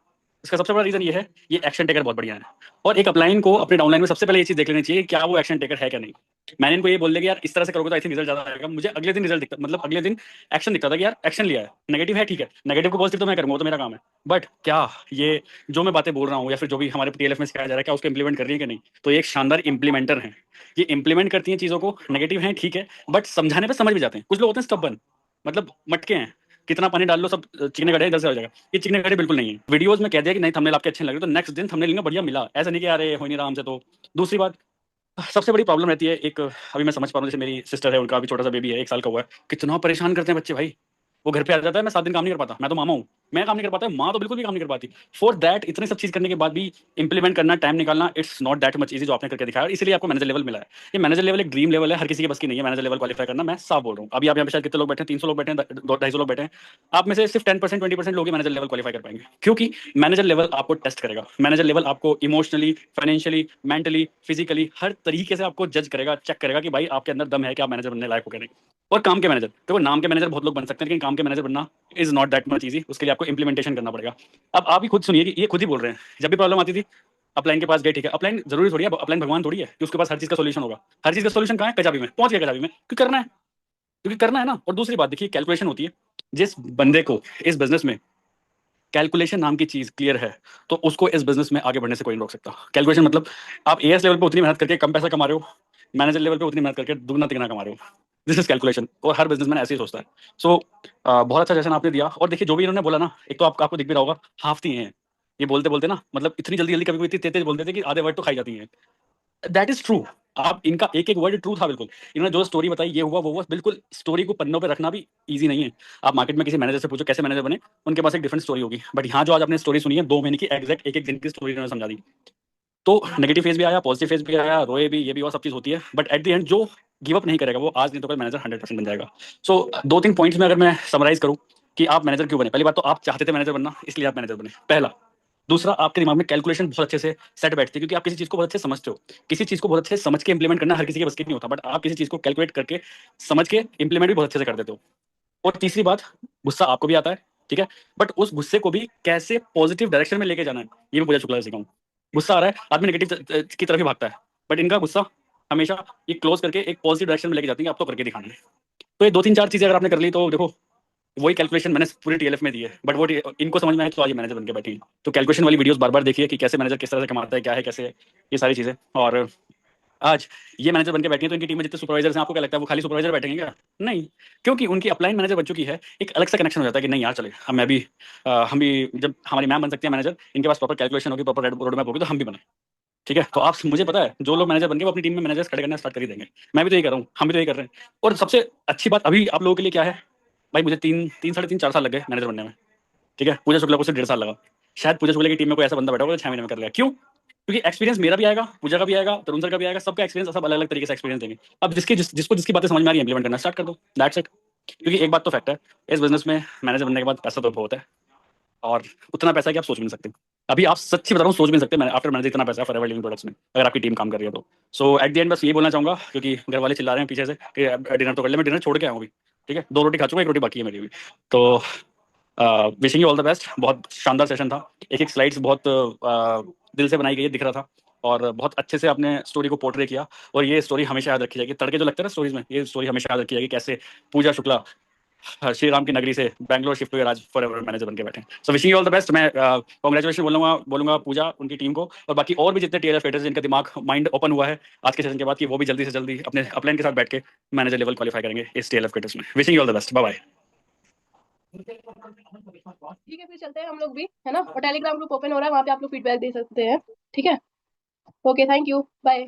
इसका सबसे बड़ा रीजन ये है, ये एक्शन टेकर बहुत बढ़िया है। और एक अपलाइन को अपने डाउनलाइन में सबसे पहले ये चीज देख लेनी चाहिए, क्या वो एक्शन टेकर है क्या नहीं। मैंने इनको ये बोल दिया कि यार इस तरह से करोगे तो आई थिंक रिजल्ट ज्यादा आएगा। मुझे अगले दिन रिजल्ट दिखता, मतलब अगले दिन एक्शन दिखता था कि यार एक्शन लिया है। नेगेटिव है ठीक है, नेगेटिव को पॉजिटिव तो मैं करूंगा, वो तो मेरा काम है। बट क्या ये जो मैं बातें बोल रहा हूँ या फिर जो भी हमारे टीएलएफ में सिखाया जा रहा है, क्या उसको इंप्लीमेंट कर रही है कि नहीं? तो ये एक शानदार इंप्लीमेंटर है। ये इंप्लीमेंट करती हैं चीजों को। नेगेटिव है ठीक है, बट समझाने पर समझ भी जाते हैं। कुछ लोग होते हैं स्टबर्न, मतलब मटके हैं, कितना पानी डाल लो सब चिकने गड्ढे इधर से हो जाएगा। ये चिकने गड्ढे बिल्कुल नहीं है। वीडियोस में कह दिया कि नहीं थंबनेल आपके अच्छे लग रहे, तो नेक्स्ट दिन थंबनेल इनका बढ़िया मिला, ऐसा नहीं कि यार ये हो नहीं रहा हमसे। तो दूसरी बात, सबसे बड़ी प्रॉब्लम रहती है एक, अभी मैं समझ पा रहा हूँ, जैसे मेरी सिस्टर है, उनका अभी छोटा सा बेबी है, 1 साल का हुआ है, कितना परेशान करते हैं बच्चे भाई। वो घर पे आ जाता है, मैं 7 दिन काम नहीं कर पाता, मैं तो मामा हूँ, मैं काम नहीं कर पाता, माँ तो बिल्कुल भी काम नहीं कर पाती। फॉर दैट इतने सब चीज करने के बाद भी इंप्लीमेंट करना, टाइम निकालना, it's not that much easy जो आपने करके दिखाया, और इसलिए आपको मैनेजर लेवल मिला है। ये मैनेजर लेवल एक ड्रीम लेवल है, हर किसी के बस की नहीं है मैनेजर लेवल क्वालिफाई करना। मैं साफ बोल रहा हूँ। अभी आप यहाँ पे शायद कितने लोग बैठे हैं? 300 लोग बैठे हैं, 250 लोग बैठे हैं। आप में से सिर्फ 10% 20% लोग ही मैनेजर लेवल क्वालिफाई कर पाएंगे, क्योंकि मैनेजर लेवल आपको टेस्ट करेगा। मैनेजर लेवल आपको इमोशनली, फाइनेंशियली, मेंटली, फिजिकली, हर तरीके से आपको जज करेगा, चेक करेगा कि भाई आपके अंदर दम है कि आप मैनेजर बनने लायक हो क्या नहीं। और काम के मैनेजर, देखो नाम के मैनेजर बहुत लोग बन सकते हैं, लेकिन काम के मैनेजर बनना is not that much easy. उसके लिए आपको इंप्लीमेंटेशन करना पड़ेगा। अब आप ही खुद सुनिए कि ये खुद ही बोल रहे हैं, जब भी प्रॉब्लम आती थी अपलाइन के पास गए, ठीक है, अपलाइन जरूरी थोड़ी है, अपलाइन भगवान थोड़ी है कि उसके पास हर चीज का सोल्यूशन होगा। हर चीज का सोल्यूशन कहाँ है? कचाबी में पहुंच गया, कचाबी में, क्योंकि करना है, क्योंकि करना है ना। और दूसरी बात देखिए, कैलकुलेशन होती है। जिस बंदे को इस बिजनेस में कैलकुलेशन नाम की चीज क्लियर है, तो उसको इस बिजनेस में आगे बढ़ने से कोई नहीं रोक सकता। कैलकुलेशन मतलब आप एएस लेवल पे उतनी मेहनत करके कम पैसा कमा रहे हो, मैनेजर लेवल पे उतनी मेहनत करके दुगना तिगना कमा रहे हो। दिस इज कैलकुलेशन, और हर बिजनेसमैन ऐसे ही सोचता है। सो बहुत अच्छा सेशन आपने दिया। और देखिए जो भी इन्होंने बोला ना, एक तो आपको दिख भी रहा होगा, हाफती हैं ये बोलते बोलते ना, मतलब इतनी जल्दी जल्दी, कभी कभी इतनी तेज तेज बोलते थे कि आधे वर्ड तो खाई जाती हैं। That is true. आप इनका एक एक वर्ड ट्रू था बिल्कुल। इन्होंने जो स्टोरी बताई, ये हुआ वो हुआ, बिल्कुल स्टोरी को पन्नों पे रखना भी इजी नहीं है। आप मार्केट में किसी मैनेजर से पूछो कैसे मैनेजर बने, उनके पास एक डिफरेंट स्टोरी होगी। बट यहाँ जो आज आपने स्टोरी सुनी है, 2 महीने की एग्जैक्ट एक एक दिन की स्टोरी इन्होंने समझा दी। तो नेगेटिव फेज भी आया, पॉजिटिव फेज भी आया, रोए भी, ये भी, और सब चीज होती है। बट एट द एंड जो गिव अप नहीं करेगा, वो आज नहीं तो कल मैनेजर 100% बन जाएगा। सो 2-3 पॉइंट्स में अगर मैं समराइज करूँ, कि आप मैनेजर क्यों बने। पहली बात तो आप चाहते थे मैनेजर बनना, इसलिए आप मैनेजर बने, पहला। दूसरा, आपके दिमाग में कैलकुलेशन बहुत अच्छे से सेट बैठती है, क्योंकि आप किसी चीज को बहुत अच्छे से समझते हो। किसी चीज को बहुत अच्छे से समझ के इंप्लीमेंट करना हर किसी के बस की नहीं होता, बट आप किसी चीज को कैलकुलेट करके समझ के इंप्लीमेंट भी बहुत अच्छे से कर देते हो। और तीसरी बात, गुस्सा आपको भी आता है, ठीक है, बट उस गुस्से को भी कैसे पॉजिटिव डायरेक्शन में लेके जाना है, ये मैं पूजा शुक्ला से सिखाऊं। गुस्सा आ रहा है, आदमी नेगेटिव की तरफ ही भागता है, बट इनका गुस्सा हमेशा ये क्लोज करके एक पॉजिटिव डायरेक्शन में लेके जाती है, आपको करके दिखाना है। तो ये दो तीन चार चीजें अगर आपने कर ली तो देखो, वही कैलकुलेशन मैंने पूरी टीएलएफ में दी है, बट वो इनको समझ में आए तो आज ये मैनेजर बन के बैठी है। तो कैलकुलेशन वाली वीडियोस बार बार देखिए कि कैसे मैनेजर किस तरह से कमाता है, क्या है कैसे है, ये सारी चीजें। और आज ये मैनेजर बन के बैठी है, तो इनकी टीम में जितने सुपरवाइजर्स हैं, आपको क्या लगता है वो खाली सुपरवाइजर बैठेंगे क्या? नहीं, क्योंकि उनकी अपलाइन मैनेजर बन चुकी है, एक अलग सा कनेक्शन हो जाता है कि नहीं यार चले, हम भी जब हमारी मैम बन सकती है मैनेजर, इनके पास प्रॉपर कैलकुलेशन होगी, प्रॉपर रोड मैप होगी, तो हम भी बने। ठीक है, तो आप, मुझे पता है जो लोग मैनेजर बन के वो अपनी टीम में मैनेजर्स खड़े करना स्टार्ट कर ही देंगे। मैं भी तो यही कर रहा हूँ, हम भी तो यही कर रहे हैं। और सबसे अच्छी बात अभी आप लोगों के लिए क्या है, भाई मुझे साढ़े तीन 4 साल लग गए मैनेजर बनने में, ठीक है, पूजा शुक्ला को सिर्फ 1.5 साल लगा। शायद पूजा शुक्ला की टीम में कोई ऐसा बंदा बैठा होगा जो 6 महीने में कर लिया। क्यों? क्योंकि एक्सपीरियंस मेरा भी आएगा, पूजा का भी आएगा, तरुण सर का भी आएगा, सबका एक्सपीरियंस सब अलग अलग तरीके से एक्सपीरियंस देंगे। अब जिसको जिसकी बातें समझ में आ रही है इंप्लीमेंट करना स्टार्ट कर दो, दैट्स इट। क्योंकि एक बात तो फैक्ट है, इस बिजनेस में मैनेजर बनने के बाद पैसा तो बहुत है, और उतना पैसा कि आप सोच भी नहीं सकते। अभी आप सच्ची बता रहा हूँ, सोच भी नहीं सकते मैंने आफ्टर मैनेजर इतना पैसा फॉरएवर लिविंग प्रोडक्ट्स में, अगर आपकी टीम काम कर रही है तो। सो एट द एंड बस ये बोलना चाहूंगा, क्योंकि घर वाले चिल्ला रहे हैं पीछे से कि डिनर तो कर ले, मैं डिनर छोड़ के आया हूँ अभी, ठीक है, 2 रोटी खा चुका, 1 रोटी बाकी है मेरी भी। तो wishing you all the best. बहुत शानदार सेशन था, एक एक स्लाइड्स बहुत दिल से बनाई गई है, दिख रहा था, और बहुत अच्छे से आपने स्टोरी को पोर्ट्रे किया। और ये स्टोरी हमेशा याद रखी जाएगी, तड़के जो लगते हैं ना स्टोरीज में, ये स्टोरी हमेशा याद रखी जाएगी, कैसे पूजा शुक्ला श्री राम की नगरी से बैंगलोर शिफ्ट हुए, आज फॉर एवर मैनेजर बन के बैठे। So wishing you all the best. मैं कांग्रेचुलेशन बोलूंगा पूजा, उनकी टीम को, और बाकी और भी जितने टीएलएफ फेटर्स जिनका दिमाग माइंड ओपन हुआ है आज के सेशन के बाद, कि वो भी जल्दी से जल्दी अपने अपलाइन के साथ बैठ के मैनेजर लेवल क्वालिफाई करेंगे इस टीएलएफ फेटर्स में। Wishing you all the best, bye bye. ठीक है, फिर चलते हैं हम लोग भी, है ना, और टेलीग्राम ग्रुप ओपन हो रहा है, वहाँ पे आप लोग फीडबैक दे सकते हैं। ठीक है, ओके, थैंक यू, बाय।